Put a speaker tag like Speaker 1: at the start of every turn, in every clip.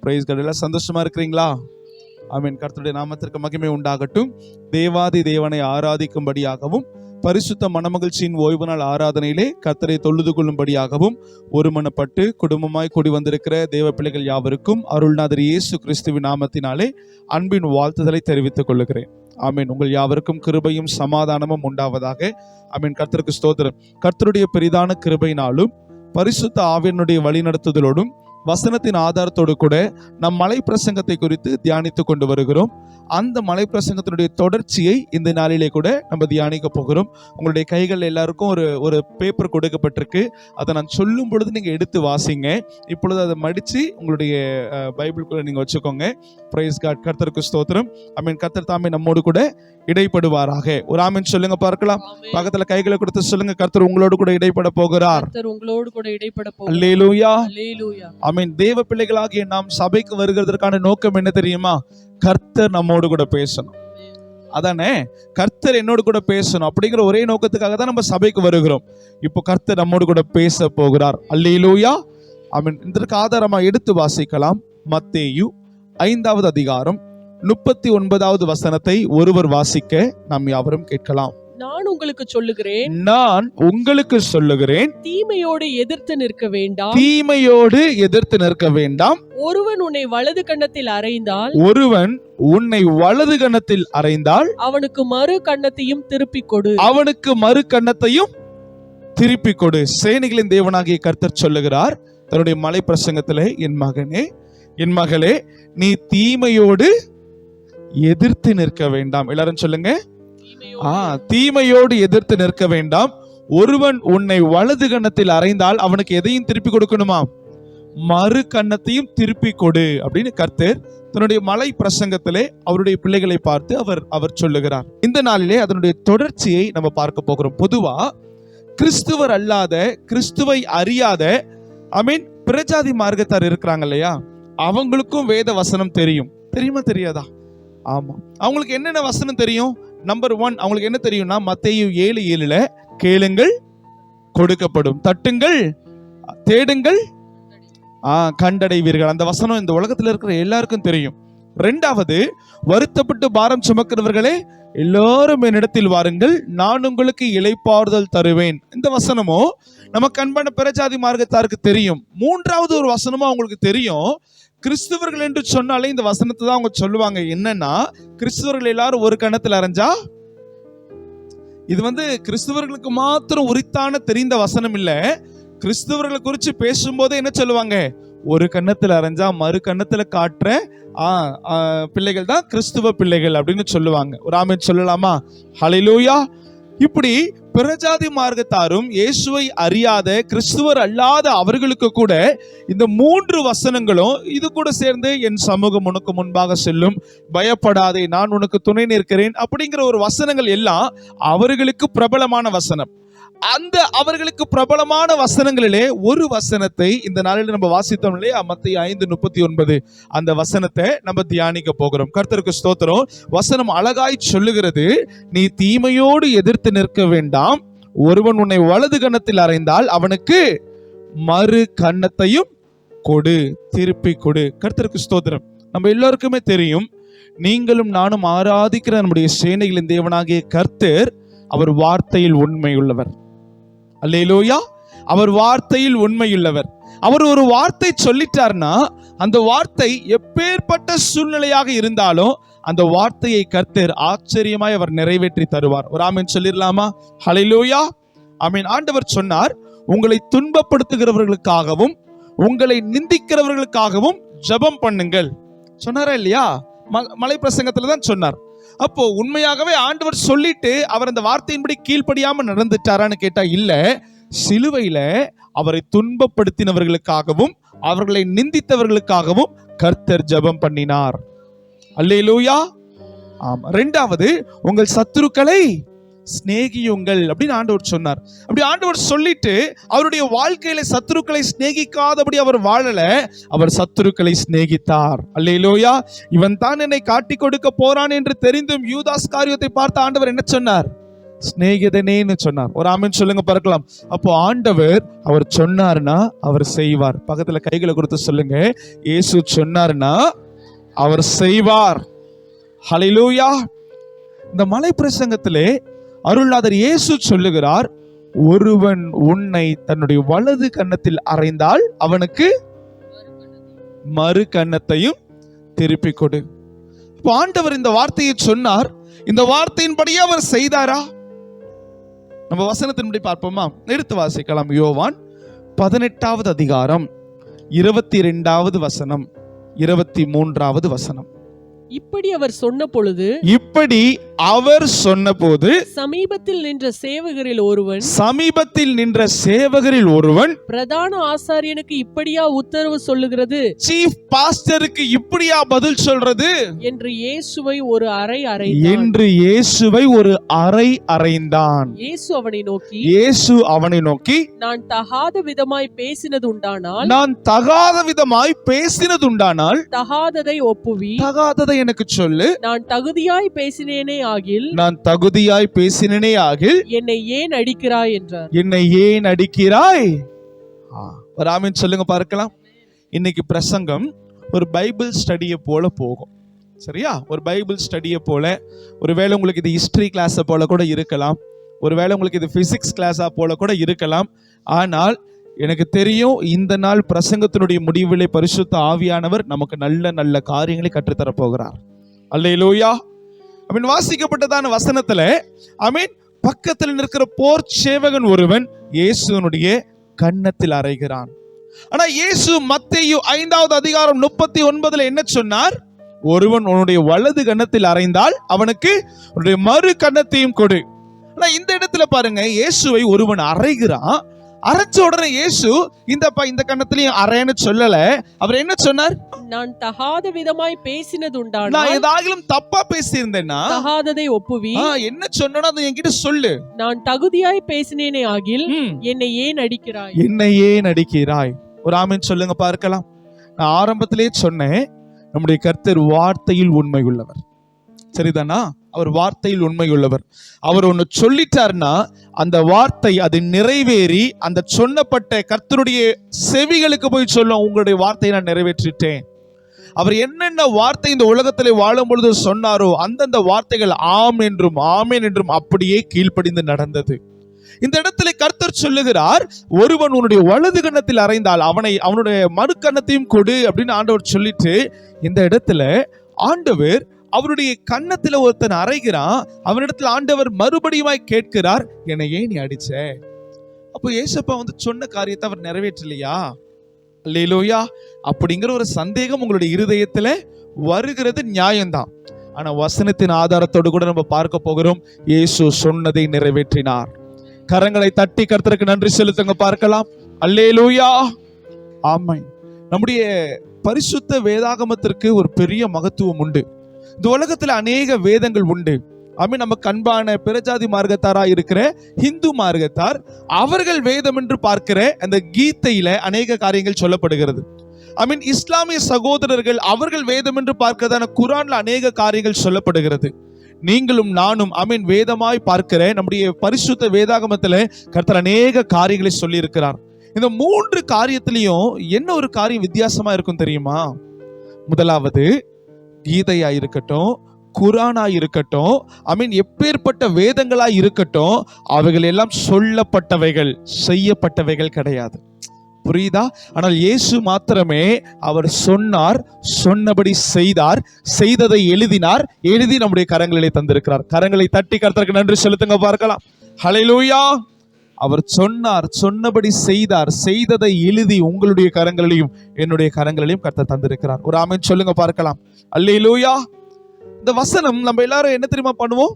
Speaker 1: Price God. எல்லாம் சந்தோஷமா இருக்கிறீங்களா? ஆமென். கர்த்தருடைய நாமத்திற்கு மகிமை உண்டாகட்டும். தேவாதி தேவனை ஆராதிக்கும்படியாகவும் பரிசுத்த மனமகிழ்ச்சியின் ஓய்வு நாள் ஆராதனையிலே கர்த்தரை தொழுது கொள்ளும்படியாகவும் ஒருமனப்பட்டு குடும்பமாய் கூடி வந்திருக்கிற தேவ பிள்ளைகள் யாவருக்கும் அருள்நாதர் இயேசு கிறிஸ்துவின் நாமத்தினாலே அன்பின் வாழ்த்துதலை தெரிவித்துக் கொள்ளுகிறேன். ஆமீன். உங்கள் யாவருக்கும் கிருபையும் சமாதானமும் உண்டாவதாக. ஆமீன். கர்த்தருக்கு ஸ்தோத்திரம். கர்த்தருடைய பெரிதான கிருபையினாலும் பரிசுத்த ஆவியினுடைய வழிநடத்துதலோடும் வசனத்தின் ஆதாரத்தோடு கூட நம் மலை பிரசங்கத்தை குறித்து தியானித்து கொண்டு வருகிறோம். அந்த மலை பிரசங்கத்தினுடைய தொடர்ச்சியை இந்த நாளிலே கூட நம்ம தியானிக்க போகிறோம். உங்களுடைய கைகள் எல்லாருக்கும் ஒரு பேப்பர் கொடுக்கப்பட்டிருக்கு. அதை நான் சொல்லும் பொழுது நீங்க எடுத்து வாசிங்க. இப்பொழுது அதை மடிச்சு உங்களுடைய பைபிளுக்குள்ள நீங்க வச்சுக்கோங்க. Praise God. கர்த்தருக்கு ஸ்தோத்திரம். ஆமென். கர்த்தர் தாமே நம்மோடு கூட இடைப்படுவாராக. ஒரு ஆமென் சொல்லுங்க பார்க்கலாம். பக்கத்துல கைகளை கொடுத்து சொல்லுங்க, கர்த்தர் உங்களோடு கூட இடைப்பட போகிறார்.
Speaker 2: கர்த்தர் உங்களோடு கூட இடைப்பட போகிறார்.
Speaker 1: அல்லேலூயா.
Speaker 2: அல்லேலூயா.
Speaker 1: ஆமென். தேவ பிள்ளைகளாகிய நாம் சபைக்கு வருகிறதற்கான நோக்கம் என்ன தெரியுமா? கர்த்தர் நம்மோடு கூட பேசணும். அதானே, கர்த்தர் என்னோடு கூட பேசணும் அப்படிங்கிற ஒரே நோக்கத்துக்காக தான் நம்ம சபைக்கு வருகிறோம். இப்போ கர்த்தர் நம்மோடு கூட பேச போகிறார். அல்லேலூயா. ஆமென். இதற்கு ஆதாரமா எடுத்து வாசிக்கலாம். மத்தேயு 5வது அதிகாரம் 39வது வசனத்தை ஒருவர் வாசிக்க நாம் யாவரும் கேட்கலாம்.
Speaker 2: நான் உங்களுக்கு சொல்லுகிறேன்,
Speaker 1: தீமையோடு எதிர்த்து நிற்க வேண்டாம்.
Speaker 2: ஒருவன் உன்னை வலது கன்னத்தில் அறைந்தால் அவனுக்கு மறு கன்னத்தையும் திருப்பிக் கொடு. சேனைகளின் தேவனாகிய கர்த்தர் சொல்லுகிறார் தன்னுடைய மலை பிரசங்கத்திலே, என் மகனே, என் மகளே, நீ தீமையோடு எதிர்த்து நிற்க வேண்டாம். எல்லாரும் சொல்லுங்க, தீமையோடு எதிர்த்து நிற்க வேண்டாம். ஒருவன் உன்னை வலது கன்னத்தில் அறைந்தால் அவனுக்கு எதையும் திருப்பி கொடுக்கணுமா? மறு கன்னத்தையும் திருப்பி கொடு அப்படின்னு கர்த்தர் தன்னுடைய மலை பிரசங்கத்திலே அவருடைய பிள்ளைகளை பார்த்து அவர் சொல்லுகிறார். இந்த நாளிலே அதனுடைய தொடர்ச்சியை நம்ம பார்க்க போகிறோம். பொதுவா கிறிஸ்துவர் அல்லாத, கிறிஸ்துவை அறியாத பிரஜாதி மார்க்கத்தார் இருக்கிறாங்க இல்லையா, அவங்களுக்கும் வேத வசனம் தெரியுமா தெரியாதா? ஆமா. அவங்களுக்கு என்னென்ன வசனம் தெரியும்? நம்பர் 1 அவங்களுக்கு என்ன தெரியும்னா, மத்தேயு 7:7 கேளுங்கள் கொடுக்கப்படும், தட்டுங்கள் தேடுங்கள் கண்டடைவீர்கள். அந்த வசனம் இந்த உலகத்தில் இருக்கிற எல்லாருக்கும் தெரியும். 2வது, வருத்தப்பட்டு பாரம் சுமக்கிறவர்களே எல்லாரும் என்னிடத்தில் வாருங்கள், நான் உங்களுக்கு இளைப்பாறுதல் தருவேன். இந்த வசனமோ நமக்கு அன்பான பிரஜாதி மார்க்கத்தாருக்கு தெரியும். 3வது ஒரு வசனமும் அவங்களுக்கு தெரியும். கிறிஸ்துவர்கள் என்று சொன்னாலே இந்த வசனத்தை தான் அவங்க சொல்லுவாங்க. என்னன்னா, கிறிஸ்துவர்கள் எல்லாரும் ஒரு கன்னத்தில் அறைஞ்சா, இது கிறிஸ்துவர்களுக்கு மாத்திரம் உரித்தான தெரிந்த வசனம் இல்ல. கிறிஸ்துவர்களை குறித்து பேசும்போது என்ன சொல்லுவாங்க? ஒரு கன்னத்தில் அறைஞ்சா மறு கன்னத்துல காட்டுற பிள்ளைகள் தான் கிறிஸ்துவ பிள்ளைகள் அப்படின்னு சொல்லுவாங்க. ஒரு ஆமென் சொல்லலாமா? ஹல்லேலூயா. இப்படி பிரஜாதி மார்க்கத்தாரும் இயேசுவை அறியாத கிறிஸ்துவர் அல்லாத அவர்களுக்கு கூட இந்த 3 வசனங்களும் இது கூட சேர்ந்து, என் சமூகம் உனக்கு முன்பாக செல்லும், பயப்படாதே, நான் உனக்கு துணை நிற்கிறேன் அப்படிங்கிற ஒரு வசனங்கள் எல்லாம் அவர்களுக்கு பிரபலமான வசனம். அந்த அவர்களுக்கு பிரபலமான வசனங்களிலே ஒரு வசனத்தை இந்த நாளில் நம்ம வாசித்தோம் இல்லையா, மத்தேயு 5:39 அந்த வசனத்தை நம்ம தியானிக்க போகிறோம். கர்த்தருக்கு ஸ்தோத்திரம். வசனம் அழகாய் சொல்லுகிறது, நீ தீமையோடு எதிர்த்து நிற்க வேண்டாம். ஒருவன் உன்னை வலது கன்னத்தில் அறைந்தால் அவனுக்கு மறு கன்னத்தையும் கொடு, திருப்பி கொடு. கர்த்தருக்கு ஸ்தோத்திரம். நம்ம எல்லாருக்குமே தெரியும், நீங்களும் நானும் ஆராதிக்கிற நம்முடைய சேனைகளின் தேவனாகிய கர்த்தர் அவர் வார்த்தையில் உண்மையுள்ளவர். அல்லேலூயா. அவர் வார்த்தையில் உண்மையுள்ளவர். அவர் ஒரு வார்த்தை சொல்லிட்டார்னா அந்த வார்த்தை எப்பேற்பட்ட சூழ்நிலையாக இருந்தாலும் அந்த வார்த்தையை கர்த்தர் ஆச்சரியமாய் அவர் நிறைவேற்றி தருவார். ஒரு ஆமென் சொல்லிடலாமா? ஹல்லேலூயா. ஆமென். ஆண்டவர் சொன்னார், உங்களை துன்பப்படுத்துகிறவர்களுக்காகவும் உங்களை நிந்திக்கிறவர்களுக்காகவும் ஜெபம் பண்ணுங்கள் சொன்னாரா இல்லையா? மலை பிரசங்கத்துல தான் சொன்னார். அப்போ உண்மையாகவே ஆண்டவர் சொல்லிட்டு அவர் அந்த வார்த்தையின்படி கீழ்ப்படியாம நடந்துட்டாரான்னு கேட்டா இல்ல. சிலுவையில அவரை துன்பப்படுத்தினவர்களுக்காகவும் அவர்களை நிந்தித்தவர்களுக்காகவும் கர்த்தர் ஜெபம் பண்ணினார். அல்லேலூயா. ஆமா. 2வது, உங்கள் சத்துருக்களை சிநேகியுங்கள் அப்படின்னு ஆண்டவர் சொன்னார். அப்படி ஆண்டவர் சொல்லிட்டு அவருடைய வாழ்க்கையில சத்துருக்களை சிநேகிக்காதபடி அவர் வாழல, அவர் சத்துருக்களை சிநேகித்தார். அல்லேலூயா. இவன் தான் என்னை காட்டி கொடுக்க போறான் என்று தெரிந்தும் யூதாஸ் காரியத்தை பார்த்த ஆண்டவர் என்ன சொன்னார்? சிநேகிதனேன்னு சொன்னார். ஒரு ஆமென் சொல்லுங்க பார்க்கலாம். அப்போ ஆண்டவர் அவர் சொன்னார்னா அவர் செய்வார். பக்கத்துல கைகளை கொடுத்து சொல்லுங்க, இயேசு சொன்னார்னா அவர் செய்வார். ஹல்லேலூயா. இந்த மலை பிரசங்கத்திலே அருள்நாதர் இயேசு சொல்லுகிறார், ஒருவன் உன்னை தன்னுடைய வலது கன்னத்தில் அறைந்தால் அவனுக்கு மறு கன்னத்தையும் திருப்பி கொடு. இப்போ ஆண்டவர் இந்த வார்த்தையை சொன்னார். இந்த வார்த்தையின்படியே அவர் செய்தாரா? நம்ம வசனத்தின்படி பார்ப்போமா? எடுத்து வாசிக்கலாம். யோவான் 18வது அதிகாரம் 22வது வசனம், 23வது வசனம்.
Speaker 3: இப்படி அவர் சொன்னபொழுது சமீபத்தில்
Speaker 2: நின்ற சேவகரில் ஒருவன்
Speaker 3: பிரதான ஆசாரியனுக்கு இப்படியா உத்தரவு சொல்லுகிறது,
Speaker 2: சீஃப் பாஸ்டருக்கு இப்படியா பதில் சொல்றது
Speaker 3: என்று இயேசுவை ஒரு அறை அறைந்தான். இயேசு அவனை நோக்கி நான் தகாத விதமாய் பேசினதுண்டானால்
Speaker 2: தகாததை ஒப்புவி, தகாததை எனக்கு சொல்லு.
Speaker 3: நான் தகுதியாய் பேசினேனே ஆகில் என்னை ஏன் அடிக்கிறாய் என்றார்.
Speaker 2: என்னை ஏன் அடிக்கிறாய்? ஒரு ஆமென் சொல்லுங்க பார்க்கலாம். இன்னைக்கு பிரசங்கம் ஒரு பைபிள் ஸ்டடியை போல போகும். சரியா? ஒரு பைபிள் ஸ்டடியை போல. ஒருவேளை உங்களுக்கு இது ஹிஸ்டரி கிளாஸை போல கூட இருக்கலாம், ஒருவேளை உங்களுக்கு இது பிசிக்ஸ் கிளாஸா போல கூட இருக்கலாம். ஆனால் எனக்கு தெரியும், இந்த நாள் பிரசங்கத்தினுடைய முடிவிலே பரிசுத்த ஆவியானவர் நமக்கு நல்ல நல்ல காரியங்களை கற்றுத்தர போகிறார். அல்லேலூயா. ஆமென். வாசிக்கப்பட்டதான வசனத்துல ஆமென், பக்கத்தில் நிற்கிற போர் சேவகன் ஒருவன் இயேசுனுடைய கன்னத்தில் அறைகிறான். ஆனா இயேசு மத்தேயு 5வது அதிகாரம் 39 என்ன சொன்னார்? ஒருவன் உன்னுடைய வலது கன்னத்தில் அறைந்தால் அவனுக்கு உன்னுடைய மறு கன்னத்தையும் கொடு. ஆனா இந்த இடத்துல பாருங்க, இயேசுவை ஒருவன் அறைகிறான். அரைச்ச உடனே இயேசு இந்த கன்னத்திலையும் அறைன்னு சொல்லல. அவர் என்ன சொன்னார்?
Speaker 3: நான் தகாத விதமாய் பேசினதுண்டானால்,
Speaker 2: நான் ஏதாகிலும் தப்பா பேசியிருந்தேன்னா
Speaker 3: தகாததை ஒப்புவி.
Speaker 2: என்ன சொன்னா அதை என்கிட்ட சொல்லு.
Speaker 3: நான் தகுதியாய் பேசினேனே ஆகில் என்னை ஏன் அடிக்கிறாய்?
Speaker 2: ஒரு ஆமென் சொல்லுங்க பார்க்கலாம். நான் ஆரம்பத்திலே சொன்னேன், நம்முடைய கர்த்தர் வார்த்தையில் உண்மை உள்ளவர். சரிதானா? அவர் வார்த்தையில் உண்மை உள்ளவர். அவர் ஒன்னு சொல்லிட்டார்னா அந்த வார்த்தை அது நிறைவேறி அந்த சொன்னப்பட்ட கர்த்தருடைய செவிகளுக்கு போய் சொல்லும், உங்களுடைய வார்த்தையை நான் நிறைவேற்றிட்டேன். அவர் என்னென்ன வார்த்தை இந்த உலகத்திலே வாழும் பொழுது சொன்னாரோ அந்தந்த வார்த்தைகள் ஆம் என்றும் ஆமேன் என்றும் அப்படியே கீழ்ப்படிந்து நடந்தது. இந்த இடத்துல கர்த்தர் சொல்லுகிறார், ஒருவன் உன்னுடைய வலது கன்னத்தில் அறைந்தால் அவனுடைய மறு கன்னத்தையும் கொடு அப்படின்னு ஆண்டவர் சொல்லிட்டு, இந்த இடத்துல ஆண்டவர் அவருடைய கன்னத்துல ஒருத்தன் அறைகிறான். அவனிடத்துல ஆண்டவர் மறுபடியும் கேட்கிறார், என்னை ஏன் நீ அடிச்ச? அப்போ ஏசப்பா சொன்ன காரியத்தை அவர் நிறைவேற்றலையா? அல்லேலூயா. அப்படிங்கிற ஒரு சந்தேகம் உங்களுடைய இருதயத்துல வருகிறது, நியாயம்தான். ஆனா வசனத்தின் ஆதாரத்தோடு கூட நம்ம பார்க்க போகிறோம், இயேசு சொன்னதை நிறைவேற்றினார். கரங்களை தட்டி கர்த்தருக்கு நன்றி செலுத்துங்க பார்க்கலாம். அல்லேலூயா. ஆமென். நம்முடைய பரிசுத்த வேதாகமத்திற்கு ஒரு பெரிய மகத்துவம் உண்டு. இந்த உலகத்துல அநேக வேதங்கள் உண்டு. ஆமென். நமக்கு அன்பான பிரஜாதி மார்க்கத்தாரா இருக்கிற ஹிந்து மார்க்கத்தார், அவர்கள் வேதம் என்று பார்க்கிற அந்த கீதையில அநேக காரியங்கள் சொல்லப்படுகிறது. ஆமென். இஸ்லாமிய சகோதரர்கள் அவர்கள் வேதம் என்று பார்க்கிறதான குர்ஆன்ல அநேக காரியங்கள் சொல்லப்படுகிறது. நீங்களும் நானும் ஆமென் வேதமாய் பார்க்கிற நம்முடைய பரிசுத்த வேதாகமத்துல கர்த்தர் அநேக காரியங்களை சொல்லி இருக்கிறார். இந்த 3 காரியத்திலையும் என்ன ஒரு காரியம் வித்தியாசமா இருக்கும் தெரியுமா? முதலாவது, கீதையா இருக்கட்டும், குர்ஆனா இருக்கட்டும், ஆமென், எப்பேற்பட்ட வேதங்களா இருக்கட்டும், அவைகள் எல்லாம் சொல்லப்பட்டவைகள், செய்யப்பட்டவைகள் கிடையாது. புரியுதா? ஆனால் இயேசு மாத்திரமே அவர் சொன்னார், சொன்னபடி செய்தார், செய்ததை எழுதினார், எழுதி நம்முடைய கரங்களிலே தந்திருக்கிறார். கரங்களை தட்டி கர்த்தருக்கு நன்றி செலுத்துங்க பார்க்கலாம். ஹல்லேலூயா. அவர் சொன்னார், சொன்னபடி செய்தார், செய்ததை எழுதி உங்களுடைய கரங்களிலையும் என்னுடைய கரங்களிலையும் கர்த்தர் தந்திருக்கிறார். ஒரு ஆமென் சொல்லுங்க பார்க்கலாம். அல்லேலூயா. இந்த வசனம் நம்ம எல்லாரும் என்ன தெரியுமா பண்ணுவோம்?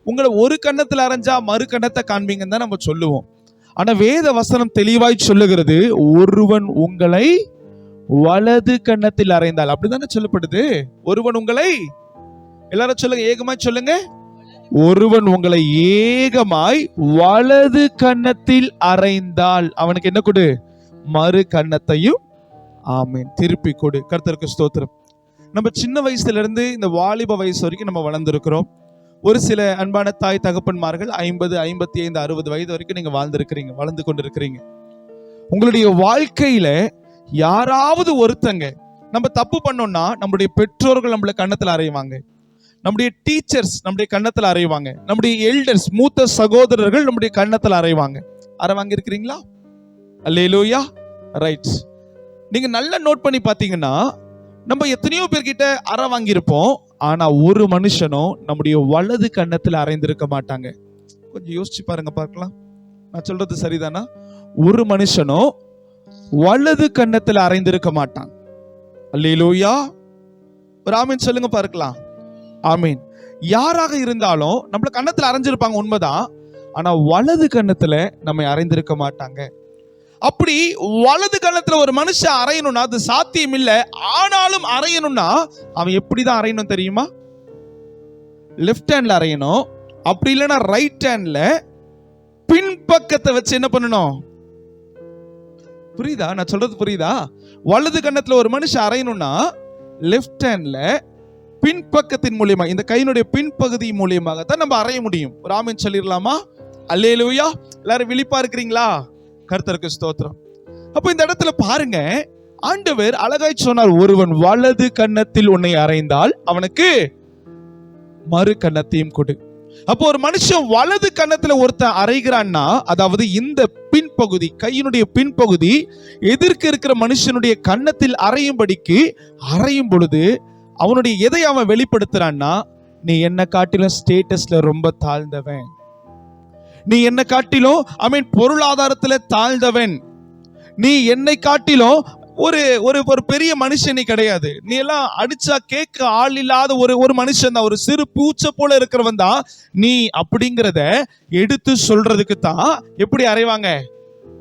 Speaker 2: உங்களை ஒரு கன்னத்துல அரைஞ்சா மறு கன்னத்தை காண்பீங்கன்னு தான் நம்ம சொல்லுவோம். ஆனா வேத வசனம் தெளிவாய் சொல்லுகிறது, ஒருவன் உங்களை வலது கன்னத்தில் அறைந்தால், அப்படிதானே சொல்லப்படுது. ஒருவன் உங்களை, எல்லாரும் சொல்லுங்க, ஏகமாய் சொல்லுங்க, ஒருவன் உங்களை ஏகமாய் வலது கன்னத்தில் அறைந்தால் அவனுக்கு என்ன கொடு? மறு கன்னத்தையும் ஆமென் திருப்பி கொடு. கர்த்தருக்கு ஸ்தோத்திரம். நம்ம சின்ன வயசுல இருந்து இந்த வாலிப வயசு வரைக்கும் நம்ம வளர்ந்துருக்கிறோம்.
Speaker 1: ஒரு சில அன்பான தாய் தகப்பன்மார்கள் 50, 55, 60 வயது வரைக்கும் நீங்க வாழ்ந்திருக்கிறீங்க, வளர்ந்து கொண்டிருக்கிறீங்க. உங்களுடைய வாழ்க்கையில யாராவது ஒருத்தங்க நம்ம தப்பு பண்ணோம்னா நம்முடைய பெற்றோர்கள் நம்மள கன்னத்துல அறைவாங்க, நம்முடைய டீச்சர்ஸ் நம்முடைய கன்னத்துல அறைவாங்க, நம்முடைய எல்டர்ஸ் மூத்த சகோதரர்கள் நம்முடைய கன்னத்துல அறைவாங்க. அறை வாங்கி இருக்கிறீங்களா? அல்லேலூயா. ரைட். நீங்க நல்லா நோட் பண்ணி பாத்தீங்கன்னா நம்ம எத்தனையோ பேர்கிட்ட அறை வாங்கியிருப்போம், ஆனா ஒரு மனுஷனும் நம்முடைய வலது கன்னத்துல அறைந்திருக்க மாட்டாங்க. கொஞ்சம் யோசிச்சு பாருங்க பார்க்கலாம், நான் சொல்றது சரிதானா? ஒரு மனுஷனும் வலது கன்னத்துல அறைந்திருக்க மாட்டான். அல்லேலூயா. ஒரு ஆமீன் சொல்லுங்க பார்க்கலாம். ஆமீன். யாராக இருந்தாலும் நம்மள கன்னத்துல அறைஞ்சிருப்பாங்க, உண்மைதான். ஆனா வலது கன்னத்துல நம்ம அறைந்திருக்க மாட்டாங்க. அப்படி வலது கன்னத்துல ஒரு மனுஷன் அறையணும்னா அது சாத்தியம் இல்லை. ஆனாலும் அறையணும்னா அவன் எப்படிதான் அறையணும் தெரியுமா? லெஃப்ட் ஹேண்ட்ல அறையணும். அப்படி இல்லைன்னா ரைட் ஹேண்ட்ல பின்பக்கத்தை வச்சு என்ன பண்ணணும்? புரியுதா நான் சொல்றது? புரியுதா? வலது கன்னத்துல ஒரு மனுஷன் அறையணும்னா லெஃப்ட் ஹேண்ட்ல பின்பக்கத்தின் மூலியமா, இந்த கையினுடைய பின்பகுதி மூலியமாகத்தான் நம்ம அறைய முடியும். ஒரு ஆமீன் சொல்லிடலாமா? அல்லேலூயா. எல்லாரும் விழிப்பா இருக்கிறீங்களா? கர்த்தருக்கு ஸ்தோத்திரம். அப்ப இந்த இடத்துல பாருங்க, ஆண்டவர் அழகாய் சொன்னார், ஒருவன் வலது கன்னத்தில் உன்னை அறைந்தால் அவனுக்கு மறு கன்னத்தையும் கொடு. அப்போ ஒரு மனுஷன் வலது கன்னத்துல ஒருத்தன் அறைகிறான்னா, அதாவது இந்த பின்பகுதி, கையினுடைய பின்பகுதி எதிர்க்க இருக்கிற மனுஷனுடைய கன்னத்தில் அறையும்படிக்கு அறையும் பொழுது அவனுடைய எதை அவன் வெளிப்படுத்துறான்னா, நீ என்ன காட்டிலும் ஸ்டேட்டஸ்ல ரொம்ப தாழ்ந்தவன், நீ என்னை காட்டிலும் பொருளாதாரத்துல தாழ்ந்தவன், நீ என்னை காட்டிலும் ஒரு ஒரு ஒரு பெரிய மனுஷனே கிடையாது, நீ எல்லாம் அடிச்சா கேட்க ஆள் இல்லாத ஒரு மனுஷன் தான், ஒரு சிறு பூச்சை போல இருக்கிறவன் தான் நீ, அப்படிங்கிறத எடுத்து சொல்றதுக்கு தான் எப்படி அறைவாங்க?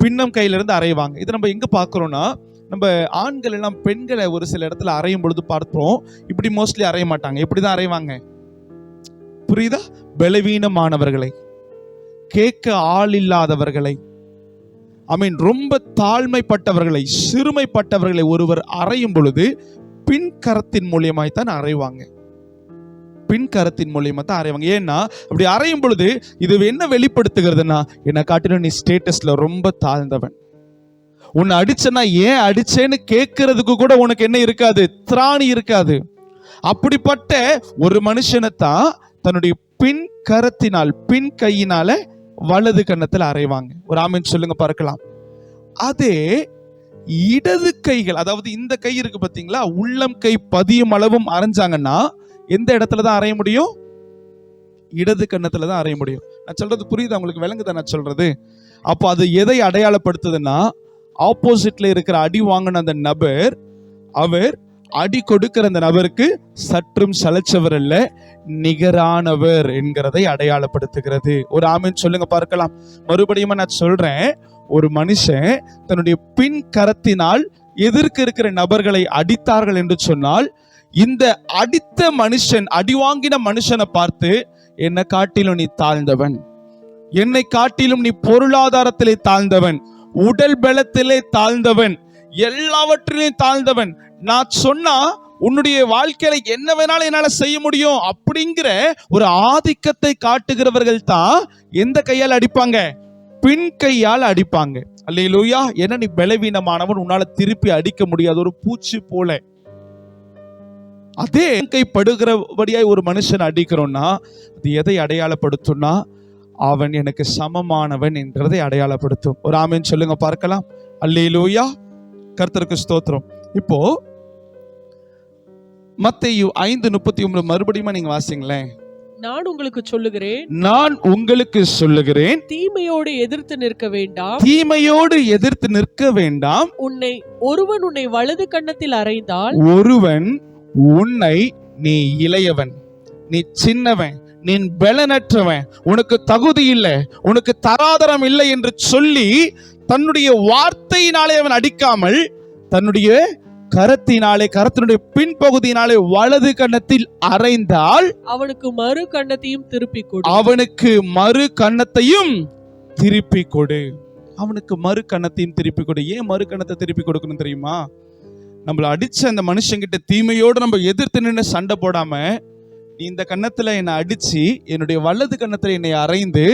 Speaker 1: பின்னம் கையில இருந்து அறைவாங்க. இதை நம்ம எங்க பாக்குறோம்னா, நம்ம ஆண்கள் எல்லாம் பெண்களை ஒரு சில இடத்துல அறையும் பொழுது பார்த்தோம், இப்படி மோஸ்ட்லி அறைய மாட்டாங்க. எப்படிதான் அறைவாங்க? புரியுதா? பலவீனமானவர்களை, கேட்க ஆள் இல்லாதவர்களை, ரொம்ப தாழ்மைப்பட்டவர்களை, சிறுமைப்பட்டவர்களை ஒருவர் அறையும் பொழுது பின் கரத்தின் மூலியமாய் தான் அறைவாங்க. பின் கரத்தின் மூலியமா தான் அறைவாங்க. ஏன்னா அப்படி அறையும் பொழுது இது என்ன வெளிப்படுத்துகிறதுனா, என்னை காட்டிலும் நீ ஸ்டேட்டஸ்ல ரொம்ப தாழ்ந்தவன், உன்னை அடிச்சனா ஏன் அடிச்சேன்னு கேட்கறதுக்கு கூட உனக்கு என்ன இருக்காது? திராணி இருக்காது. அப்படிப்பட்ட ஒரு மனுஷனைத்தான் தன்னுடைய பின் கரத்தினால், பின் கையினால வலது கன்னத்தில் அறைவாங்க. ஒரு ஆமீன் சொல்லுங்க பார்க்கலாம். அதே இடது கைகள், அதாவது இந்த கை இருக்கு பாத்தீங்களா, உள்ளம் கை பதியும் அளவும் அரைஞ்சாங்கன்னா எந்த இடத்துல தான் அறைய முடியும்? இடது கன்னத்துல தான் அறைய முடியும். நான் சொல்றது புரியுதா உங்களுக்கு? விளங்குதா நான் சொல்றது? அப்போ அது எதை அடையாளப்படுத்துதுன்னா, ஆப்போசிட்ல இருக்கிற அடி வாங்கின அந்த நபர், அவர் அடி கொடுக்கிற அந்த நபருக்கு சற்றும் சலைச்சவர் அல்ல, நிகரானவர் என்கிறதை அடையாளப்படுத்துகிறது. ஒரு ஆமீன் சொல்லுங்க பார்க்கலாம். மறுபடியும் நான் சொல்றேன், ஒரு மனுஷன் தன்னுடைய பின் கரத்தினால் எதிர்க்க இருக்கிற நபர்களை அடித்தார்கள் என்று சொன்னால், இந்த அடித்த மனுஷன், அடி வாங்கின மனுஷனை பார்த்து, என்னை காட்டிலும் நீ தாழ்ந்தவன், என்னை காட்டிலும் நீ பொருளாதாரத்திலே தாழ்ந்தவன், உடல் பலத்திலே தாழ்ந்தவன், எல்லாவற்றிலையும் தாழ்ந்தவன், நான் சொன்னா உன்னுடைய வாழ்க்கையில என்ன வேணாலும் என்னால செய்ய முடியும் அப்படிங்கிற ஒரு ஆதிக்கத்தை காட்டுகிறவர்கள் தான் எந்த கையால் அடிப்பாங்க? பின் கையால் அடிப்பாங்க. அல்லேலூயா. ஏன்னா நீ பலவீனமானவன், உன்னால திருப்பி அடிக்க முடியாது, ஒரு பூச்சி போல. அதே கை படுகிறபடியாய் ஒரு மனுஷன் அடிக்கிறோம்னா அது எதை அடையாளப்படுத்தும்னா, அவன் எனக்கு சமமானவன் என்றதை அடையாளப்படுத்தும். ஒரு ஆமீன் சொல்லுங்க பார்க்கலாம். அல்லேலூயா. கர்த்தருக்கு ஸ்தோத்திரம். இப்போ மத்தேயு 5:39 மறுபடியும் நீங்க வாசிங்களேன்.
Speaker 3: நான் உங்களுக்கு சொல்லுகிறேன்,
Speaker 1: நான் உங்களுக்கு சொல்லுகிறேன்,
Speaker 3: தீமையோடு எதிர்த்து நிற்க வேண்டாம்,
Speaker 1: தீமையோடு எதிர்த்து நிற்க வேண்டாம்.
Speaker 3: ஒருவன் உன்னை வலது கன்னத்தில் அறைந்தால்,
Speaker 1: ஒருவன் உன்னை, நீ இளையவன், நீ சின்னவன், நீ பலனற்றவன், உனக்கு தகுதி இல்லை, உனக்கு தராதரம் இல்லை என்று சொல்லி தன்னுடைய வார்த்தையினாலே அவன் அடிக்காமல், தன்னுடைய கரத்தினாலே, கரத்தினுடைய பின்பகுதியினாலே வலது கன்னத்தில் அறைந்தால்
Speaker 3: அவனுக்கு மறு கன்னத்தையும் திருப்பி கொடு.
Speaker 1: அவனுக்கு மறு கன்னத்தையும் திருப்பி கொடு. அவனுக்கு மறு கன்னத்தையும் திருப்பி கொடு. ஏன் மறு கன்னத்தை திருப்பி கொடுக்கணும் தெரியுமா? நம்மள அடிச்ச அந்த மனுஷங்கிட்ட தீமையோடு நம்ம எதிர்த்து நின்று சண்டை போடாம,
Speaker 2: நீ இந்த கன்னத்துல என்னை அடிச்சு என்னுடைய வலது கன்னத்துல என்னை அறைந்து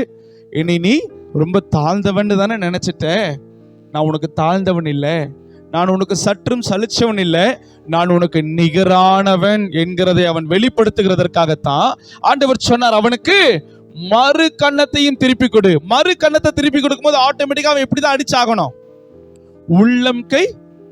Speaker 2: என்னை நீ ரொம்ப தாழ்ந்தவன் தானே நினைச்சிட்ட. நான் உனக்கு தாழ்ந்தவன் இல்லை, நான் உனக்கு சற்றும் சலிச்சவன் இல்லை, நான் உனக்கு நிகரானவன் என்கிறதை அவன் வெளிப்படுத்துகிறதற்காகத்தான் ஆண்டவர் சொன்னார், அவனுக்கு மறு கன்னத்தையும் திருப்பி கொடு. மறு கன்னத்தை திருப்பி கொடுக்கும் போது ஆட்டோமேட்டிக்கா அவன் எப்படிதான் அடிச்சாகணும், உள்ளம் கை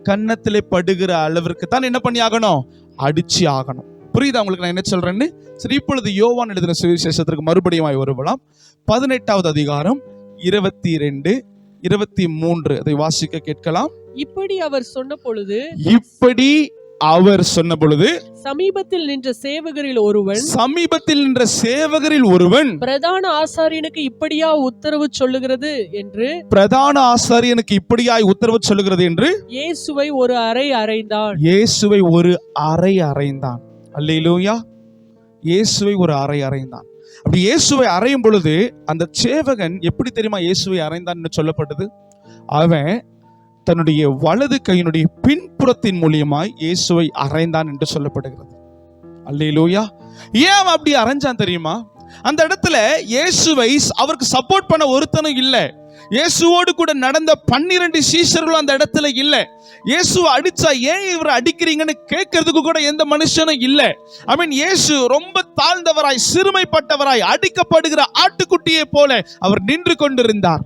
Speaker 2: கன்னத்திலே படுகிற அளவிற்கு தான் என்ன பண்ணி ஆகணும், அடிச்சு ஆகணும். புரியுதா உங்களுக்கு நான் என்ன சொல்றேன்னு? சரி, இப்பொழுது யோவான் எழுதின சுவிசேஷத்திற்கு மறுபடியும் வருவலாம். 18வது அதிகாரம் 22, 23 அதை வாசிக்க கேட்கலாம்.
Speaker 3: இப்படி அவர் சொன்ன பொழுது சமீபத்தில் நின்ற சேவகரில் ஒருவன் பிரதான ஆசாரியனுக்கு இப்படியா உத்தரவு சொல்லுகிறது என்று இயேசுவை ஒரு அறை அறைந்தான்.
Speaker 2: அல்லேலூயா. இயேசுவை ஒரு அறை அறைந்தான். அப்படி இயேசுவை அறையும் பொழுது அந்த சேவகன் எப்படி தெரியுமா இயேசுவை அறைந்தான் சொல்லப்பட்டது? அவன் தன்னுடைய வலது கையினுடைய பின்புறத்தின் மூலியமாய் இயேசுவை அறைந்தான் என்று சொல்லப்படுகிறது. அல்லேலூயா. ஏன் அப்படி அறைஞ்சான் தெரியுமா? அந்த இடத்துல இயேசுவை அவருக்கு சப்போர்ட் பண்ண ஒருத்தனும் இல்லை. இயேசுவோடு கூட நடந்த 12 சீஷர்களும் அந்த இடத்துல இல்லை. இயேசுவை அடிச்சா ஏன் இவரை அடிக்கிறீங்கன்னு கேட்கறதுக்கு கூட எந்த மனுஷனும் இல்லை. இயேசு ரொம்ப தாழ்ந்தவராய், சிறுமைப்பட்டவராய், அடிக்கப்படுகிற ஆட்டுக்குட்டியை போல அவர் நின்று கொண்டிருந்தார்.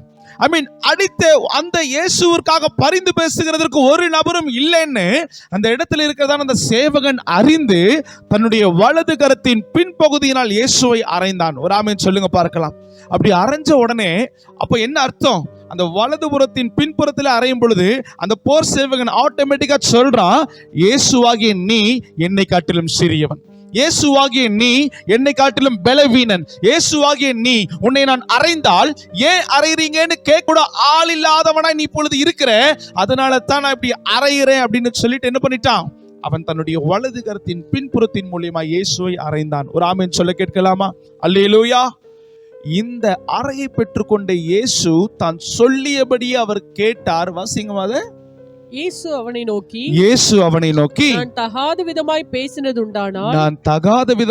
Speaker 2: அடித்த அந்த இயேசுவிற்காக பரிந்து பேசுகிறதற்கு ஒரு நபரும் இல்லைன்னு அந்த இடத்துல இருக்கிறதான அந்த சேவகன் அறிந்து தன்னுடைய வலது கரத்தின் பின்பகுதியினால் இயேசுவை அறைந்தான். ஒரு ஆமென் சொல்லுங்க பார்க்கலாம். அப்படி அரைஞ்ச உடனே அப்ப என்ன அர்த்தம்? அந்த வலதுபுறத்தின் பின்புறத்தில் அறையும் பொழுது அந்த போர் சேவகன் ஆட்டோமேட்டிக்கா சொல்றான், இயேசுவாகிய நீ என்னை காட்டிலும் சிறியவன், இயேசுவாகிய நீ என்னை காட்டிலும் பலவீனன், இயேசுவாகிய நீ, உன்னை நான் அறைந்தால் ஏன் அறைறீங்கன்னு கேட்க கூட ஆள் இல்லாதவனா நீ இப்பொழுது இருக்கிற, அதனால தான் நான் இப்படி அறையிறேன் அப்படின்னு சொல்லிட்டு என்ன பண்ணிட்டான், அவன் தன்னுடைய வலது கரத்தின் பின்புறத்தின் மூலியமா இயேசுவை அறைந்தான். ஒரு ஆமென் சொல்ல கேட்கலாமா? அல்லேலூயா. இந்த அறையை பெற்றுக்கொண்ட இயேசு தான் சொல்லியபடியே அவர் கேட்டார். வாசிங்கமாக.
Speaker 3: இயேசு அவனை நோக்கி
Speaker 2: நான் தகாத விதமாய் பேசினதுண்டானால் தகாததை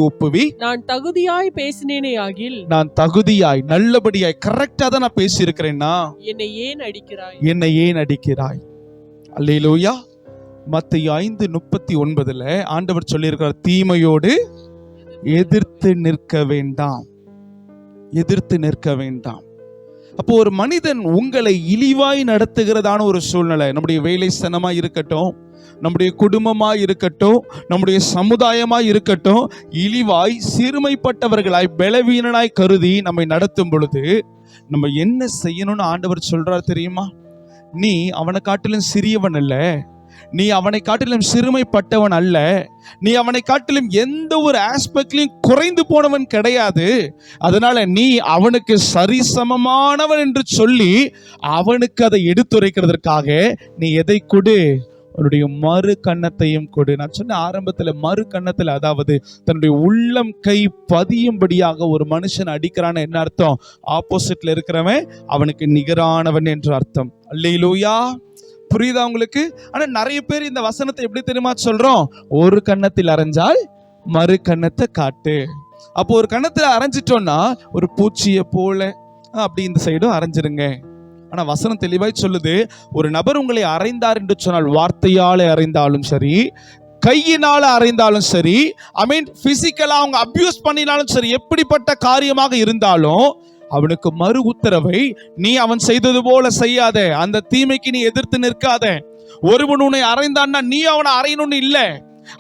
Speaker 2: ஒப்புவி.
Speaker 3: நான் தகுதியாய் பேசினேனே ஆகில்,
Speaker 2: நான் தகுதியாய் நல்லபடியாய் கரெக்டா தான் நான் பேசி இருக்கிறேன்னா
Speaker 3: என்னை ஏன் அடிக்கிறாய்?
Speaker 2: அல்லேலூயா. மத்தேயு 5:39 ஆண்டவர் சொல்லியிருக்கிறார், தீமையோடு எதிர்த்து நிற்க வேண்டாம். அப்போ ஒரு மனிதன் உங்களை இழிவாய் நடத்துகிறதான ஒரு சூழ்நிலை, நம்முடைய வேலை ஸ்தலமா இருக்கட்டும், நம்முடைய குடும்பமா இருக்கட்டும், நம்முடைய சமுதாயமா இருக்கட்டும், இழிவாய், சிறுமைப்பட்டவர்களாய், பலவீனனாய் கருதி நம்மை நடத்தும் பொழுது நம்ம என்ன செய்யணும்னு ஆண்டவர் சொல்றார் தெரியுமா? நீ அவனை காட்டிலும் சிறியவன் அல்ல, நீ அவனை காட்டிலும் சிறுமைப்பட்டவன் அல்ல, நீ அவனை காட்டிலும் எந்த ஒரு ஆஸ்பெக்ட்லையும் குறைந்து போனவன் கிடையாது. அதனால நீ அவனுக்கு சரிசமமானவன் என்று சொல்லி அவனுக்கு அதை எடுத்துரைக்கிறதற்காக நீ எதை கொடு? அவனுடைய மறு கன்னத்தையும் கொடு. நான் சொன்ன ஆரம்பத்தில் மறு கன்னத்தில், அதாவது தன்னுடைய உள்ளம் கை பதியும்படியாக ஒரு மனுஷன் அடிக்கிறான்னு என்ன அர்த்தம்? ஆப்போசிட்ல இருக்கிறவன் அவனுக்கு நிகரானவன் என்று அர்த்தம். அல்லேலூயா. புரியுதா உங்களுக்கு? ஆனா நிறைய பேர் இந்த வசனத்தை எப்படி தெரியுமா சொல்றோம்? ஒரு கன்னத்தில் அரைஞ்சால் மறு கன்னத்தை காட்டு. அப்போ ஒரு கன்னத்துல அரைஞ்சிட்டோம்னா ஒரு பூச்சியை போல அப்படி இந்த சைடும் அரைஞ்சிருங்க. ஆனா வசனம் தெளிவாய் சொல்லுது, ஒரு நபர் உங்களை அறைந்தார் என்று சொன்னால், வார்த்தையால அறைந்தாலும் சரி, கையினால அறைந்தாலும் சரி, பிசிக்கலா அவங்க அபியூஸ் பண்ணினாலும் சரி, எப்படிப்பட்ட காரியமாக இருந்தாலும் அவனுக்கு மறு உத்தரவை நீ அவன் செய்தது போல செய்யாத. அந்த தீமைக்கு நீ எதிர்த்து நிற்காத. ஒருவன் உன்னை அறைந்தான்னா நீ அவனை அறையணும்னு இல்லை.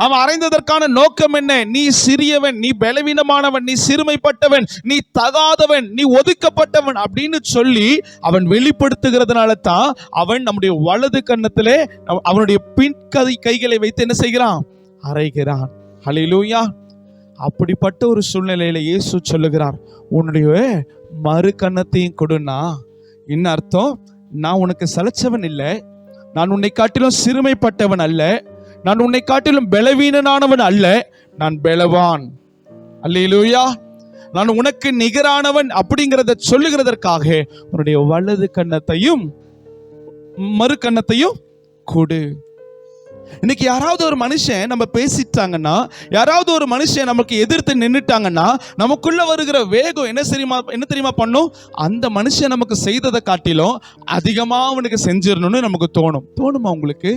Speaker 2: அவன் அறைந்ததற்கான நோக்கம் என்ன? நீ சிறியவன், நீ பலவீனமானவன், நீ சிறுமைப்பட்டவன், நீ தகாதவன், நீ ஒதுக்கப்பட்டவன் அப்படின்னு சொல்லி அவன் வெளிப்படுத்துகிறதுனால தான் அவன் நம்முடைய வலது கன்னத்திலே அவனுடைய பின் கைகளை வைத்து என்ன செய்கிறான்? அறைகிறான். ஹல்லேலூயா. அப்படிப்பட்ட ஒரு சூழ்நிலையில இயேசு சொல்லுகிறார், உன்னுடைய மறு கன்னத்தையும் கொடுனா. என்ன அர்த்தம்? நான் உனக்கு சலைச்சவன் இல்லை, நான் உன்னை காட்டிலும் சிறுமைப்பட்டவன் அல்ல, நான் உன்னை காட்டிலும் பலவீனனானவன் அல்ல, நான் பலவான். அல்லேலூயா. நான் உனக்கு நிகரானவன் அப்படிங்கிறத சொல்லுகிறதற்காக உன்னுடைய வலது கன்னத்தையும் மறு கன்னத்தையும் கொடு. இன்னைக்கு யாராவது ஒரு மனுஷன் நம்ம பேசிட்டாங்கன்னா, யாராவது ஒரு மனுஷன் நமக்கு எதிர்த்து நின்னுட்டாங்கன்னா, நமக்குள்ள வருகிற வேகம் என்ன தெரியுமா பண்ணும்? அந்த மனுஷன் நமக்கு செய்ததை காட்டிலும் அதிகமா அவனுக்கு செஞ்சிடணும்னு நமக்கு தோணுமா உங்களுக்கு?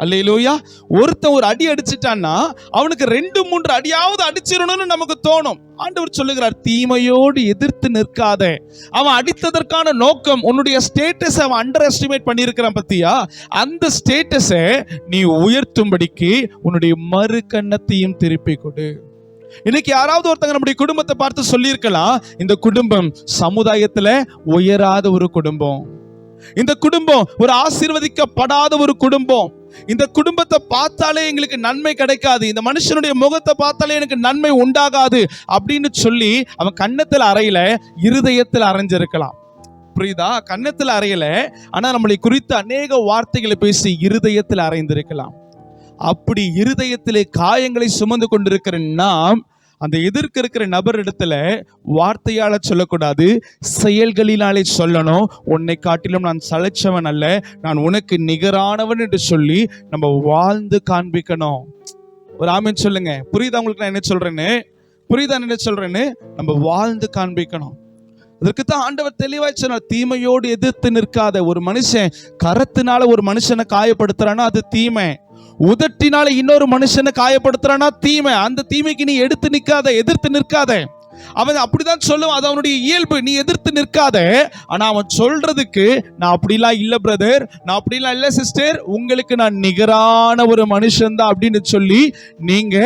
Speaker 2: அல்லேலூயா. ஒருத்தன் ஒரு அடி அடிச்சிட்டான்னா அவனுக்கு 2-3 அடியாவது அடிச்சிடணும்னு நமக்கு தோணும். ஆண்டவர் சொல்லுகிறார், தீமையோடு எதிர்த்து நிற்காத. அவன் அடித்ததற்கான நோக்கம், உன்னுடைய ஸ்டேட்டஸ் அவன் அண்டர் எஸ்டிமேட் பண்ணியிருக்கிறான் பத்தியா, அந்த ஸ்டேட்டஸை நீ உயர்த்தும்படிக்கு உன்னுடைய மறு கன்னத்தையும் திருப்பி கொடு. இன்னைக்கு யாராவது ஒருத்தங்க நம்முடைய குடும்பத்தை பார்த்து சொல்லியிருக்கலாம், இந்த குடும்பம் சமுதாயத்துல உயராத ஒரு குடும்பம், இந்த குடும்பம் ஒரு ஆசீர்வதிக்கப்படாத ஒரு குடும்பம், இந்த குடும்பத்தை பார்த்தாலே எங்களுக்கு நன்மை கிடைக்காது, இந்த மனுஷனுடைய முகத்தை பார்த்தாலே எனக்கு நன்மை உண்டாகாது அப்படின்னு சொல்லி அவன் கன்னத்தில் அறையில இருதயத்தில் அரைஞ்சிருக்கலாம். புரியுதா? கன்னத்தில் அறையில, ஆனா நம்மளை குறித்து அநேக வார்த்தைகளை பேசி இருதயத்தில் அறைந்திருக்கலாம். அப்படி இருதயத்திலே காயங்களை சுமந்து கொண்டிருக்கிற நாம் அந்த எதிர்க்க இருக்கிற நபர் இடத்துல வார்த்தையால சொல்லக்கூடாது, செயல்களினாலே சொல்லணும். உன்னை காட்டிலும் நான் சளைச்சவன் அல்ல, நான் உனக்கு நிகரானவன் என்று சொல்லி நம்ம வாழ்ந்து காண்பிக்கணும். ஒரு ஆமென் சொல்லுங்க. புரியுதா உங்களுக்கு நான் என்ன சொல்றேன்னு? புரியுதா என்ன சொல்றேன்னு? நம்ம வாழ்ந்து காண்பிக்கணும். அதற்குத்தான் ஆண்டவர் தெளிவாய் சொன்னார், தீமையோடு எதிர்த்து நிற்காத. ஒரு மனுஷன் கரத்தினால ஒரு மனுஷனை காயப்படுத்துறானா அது தீமை, உதட்டினால இன்னொரு மனுஷனை காயப்படுத்துறானா தீமை. அந்த தீமைக்கு நீ எதிர்த்து நிற்காத. அவன் அப்படிதான் சொல்லுவான், அது அவனுடைய இயல்பு. நீ எதிர்த்து நிற்காத. ஆனா அவன் சொல்றதுக்கு, நான் அப்படிலாம் இல்ல பிரதர், நான் அப்படிலாம் இல்ல சிஸ்டர், உங்களுக்கு நான் நிகரான ஒரு மனுஷன் தான் அப்படின்னு சொல்லி நீங்க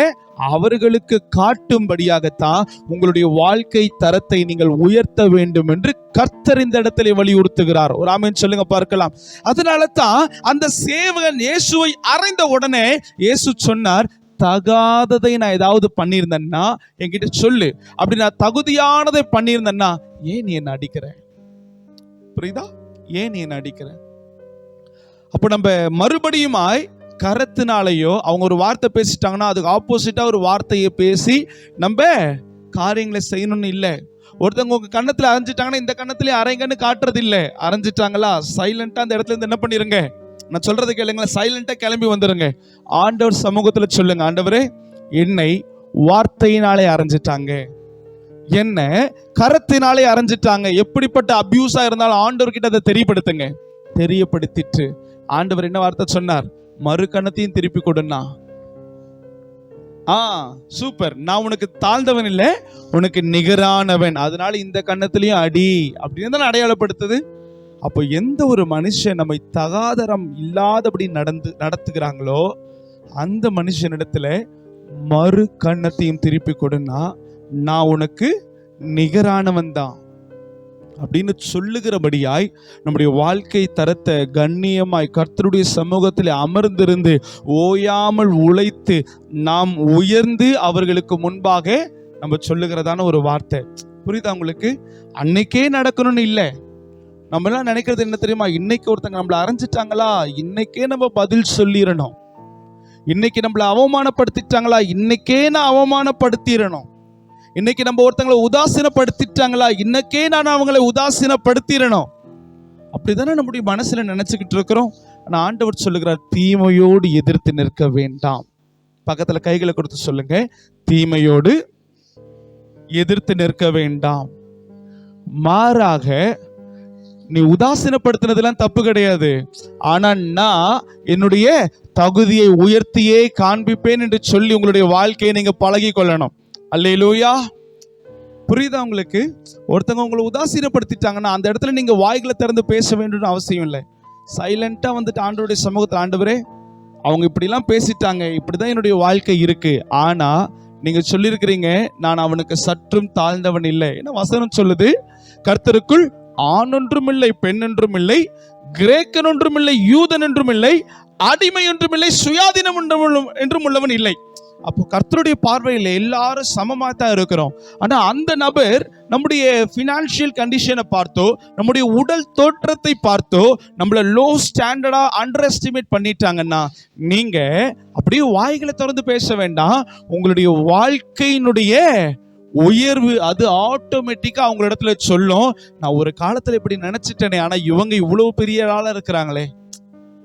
Speaker 2: அவர்களுக்கு காட்டும்படியாகத்தான் உங்களுடைய வாழ்க்கை தரத்தை நீங்கள் உயர்த்த வேண்டும் என்று கர்த்தர் இந்த இடத்திலே வலியுறுத்துகிறார். ஒரு ஆமென் சொல்லுங்க பார்க்கலாம். அதனால தான் அந்த சேவகன் இயேசுவை அறைந்த உடனே இயேசு சொன்னார், தகாததை நான் ஏதாவது பண்ணியிருந்தேன்னா என்கிட்ட சொல்லு, அப்படி நான் தகுதியானதை பண்ணியிருந்தேன்னா ஏன் நீ என்ன அடிக்கிற? புரியுதா? ஏன் நீ என்ன அடிக்கிற? அப்போ நம்ம மறுபடியுமாய் கரத்தினாலேயோ அவங்க ஒரு வார்த்தை பேசிட்டாங்கன்னா அதுக்கு ஆப்போசிட்டா ஒரு வார்த்தையை பேசி நம்ம காரியங்களை செய்யணும்னு இல்லை. ஒருத்தவங்க உங்க கன்னத்துல அரைஞ்சிட்டாங்கன்னா இந்த கன்னத்திலே அரைங்கன்னு காட்டுறது இல்லை. அரைஞ்சிட்டாங்களா, சைலண்டா அந்த இடத்துல இருந்து என்ன பண்ணிருங்க, நான் சொல்றது கேளுங்களேன், சைலண்டா கிளம்பி வந்துருங்க. ஆண்டவர் சமூகத்துல சொல்லுங்க, ஆண்டவரே என்னை வார்த்தையினாலே அரைஞ்சிட்டாங்க, என்ன கரத்தினாலே அரைஞ்சிட்டாங்க. எப்படிப்பட்ட அபியூஸா இருந்தாலும் ஆண்டவர்கிட்ட அதை தெரியப்படுத்திட்டு ஆண்டவர் என்ன வார்த்தை சொன்னார்? மறு கன்னத்தையும் திருப்பி கொடுனா. சூப்பர், நான் உனக்கு தாழ்ந்தவன் இல்லை, உனக்கு நிகரானவன், அதனால இந்த கன்னத்திலையும் அடி அப்படின்னு தான் அடையாளப்படுத்துது. அப்போ எந்த ஒரு மனுஷன் நம்மை தகாதரம் இல்லாதபடி நடத்துகிறாங்களோ அந்த மனுஷனிடத்துல மறு கன்னத்தையும் திருப்பி கொடுனா, நான் உனக்கு நிகரானவன் தான் அப்படின்னு சொல்லுகிறபடியாய் நம்முடைய வாழ்க்கை தரத்தை கண்ணியமாய் கர்த்தருடைய சமூகத்தில் அமர்ந்திருந்து ஓயாமல் உழைத்து நாம் உயர்ந்து அவர்களுக்கு முன்பாக நம்ம சொல்லுகிறதான ஒரு வார்த்தை. புரியுதா உங்களுக்கு? அன்னைக்கே நடக்கணும்னு இல்லை. நம்ம எல்லாம் நினைக்கிறது என்ன தெரியுமா? இன்னைக்கு ஒருத்தங்க நம்மள அரைஞ்சிட்டாங்களா, இன்னைக்கே நம்ம பதில் சொல்லிடணும். இன்னைக்கு நம்மள அவமானப்படுத்திட்டாங்களா, இன்னைக்கே நான் அவமானப்படுத்திடணும். இன்னைக்கு நம்ம ஒருத்தங்களை உதாசீனப்படுத்திட்டாங்களா, இன்னைக்கே நான் அவங்களை உதாசீனப்படுத்திடணும். அப்படிதானே நம்முடைய மனசுல நினைச்சுக்கிட்டு இருக்கிறோம். ஆனா ஆண்டவர் சொல்லுகிறார், தீமையோடு எதிர்த்து நிற்க வேண்டாம். பக்கத்துல கைகளை கொடுத்து சொல்லுங்க, தீமையோடு எதிர்த்து நிற்க வேண்டாம். மாறாக நீ உதாசீனப்படுத்தினதெல்லாம் தப்பு கிடையாது, ஆனா நான் என்னுடைய தகுதியை உயர்த்தியே காண்பிப்பேன் என்று சொல்லி உங்களுடைய வாழ்க்கையை நீங்க பழகி கொள்ளணும். அல்லேலூயா. புரியுதா உங்களுக்கு? ஒருத்தங்க உங்களை உதாசீனப்படுத்திட்டாங்கன்னா அந்த இடத்துல நீங்க வாய்களை திறந்து பேச வேண்டும்னு அவசியம் இல்லை. சைலண்டா வந்துட்டு ஆண்டவருடைய சமூகத்தில், ஆண்டவரே அவங்க இப்படிலாம் பேசிட்டாங்க, இப்படிதான் என்னுடைய வாழ்க்கை இருக்கு, ஆனா நீங்க சொல்லியிருக்கிறீங்க நான் அவனுக்கு சற்றும் தாழ்ந்தவன் இல்லை. என்ன வசனம் சொல்லுது? கர்த்தருக்குள் ஆண் ஒன்றும் இல்லை, பெண் ஒன்றும் இல்லை, கிரேக்கன் ஒன்றும் இல்லை, யூதன் ஒன்றும் இல்லை, அடிமை ஒன்றும் இல்லை, சுயாதீனம் என்றும் உள்ளவன் இல்லை. அப்போ கர்த்தருடைய பார்வையில் எல்லாரும் சமமா தான் இருக்கிறோம். ஆனா அந்த நபர் நம்முடைய பினான்சியல் கண்டிஷனை பார்த்தோ, நம்முடைய உடல் தோற்றத்தை பார்த்தோ நம்மள லோ ஸ்டாண்டர்டா அண்டர் எஸ்டிமேட் பண்ணிட்டாங்கன்னா நீங்க அப்படியே வாய்களை திறந்து பேச வேண்டாம். உங்களுடைய வாழ்க்கையினுடைய உயர்வு அது ஆட்டோமேட்டிக்கா அவங்க இடத்துல சொல்லும், நான் ஒரு காலத்துல இப்படி நினைச்சிட்டேனே, ஆனா இவங்க இவ்வளவு பெரிய ஆளா இருக்கிறாங்களே.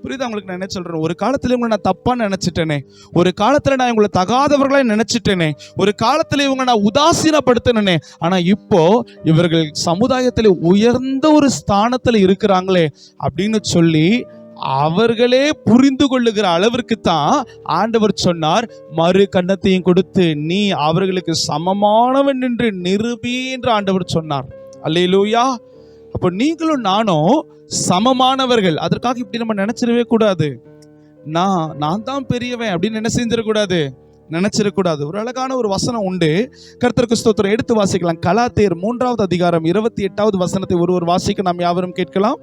Speaker 2: புரியுதா உங்களுக்கு நான் என்ன சொல்றேன்? ஒரு காலத்துல இவங்களை நான் தப்பா நினைச்சிட்டேனே, ஒரு காலத்துல நான் இவங்களை தகாதவர்களா நினைச்சிட்டேனே, ஒரு காலத்துல இவங்க நான் உதாசீனப்படுத்தினேனே, ஆனா இப்போ இவர்கள் சமுதாயத்துல உயர்ந்த ஒரு ஸ்தானத்துல இருக்கிறாங்களே அப்படின்னு சொல்லி அவர்களே புரிந்து கொள்ளுகிற அளவிற்கு தான் ஆண்டவர் சொன்னார், மறு கன்னத்தையும் கொடுத்து நீ அவர்களுக்கு சமமானவன் என்று நிரூபி என்று ஆண்டவர் சொன்னார். அல்லேலூயா. அப்போ நீங்களும் நானும் சமமானவர்கள். அதற்காக இப்படி நம்ம நினைச்சிடவே கூடாது. நான் தான் பெரியவன் அப்படின்னு என்ன செஞ்சிடக்கூடாது, நினைச்சிடக்கூடாது. ஒரு அழகான ஒரு வசனம் உண்டு, கர்த்தருக்கு ஸ்தோத்திரம். எடுத்து வாசிக்கலாம். கலாத்தியர் 3வது அதிகாரம் 28வது வசனத்தை ஒருவர் வாசிக்க நாம் யாவரும் கேட்கலாம்.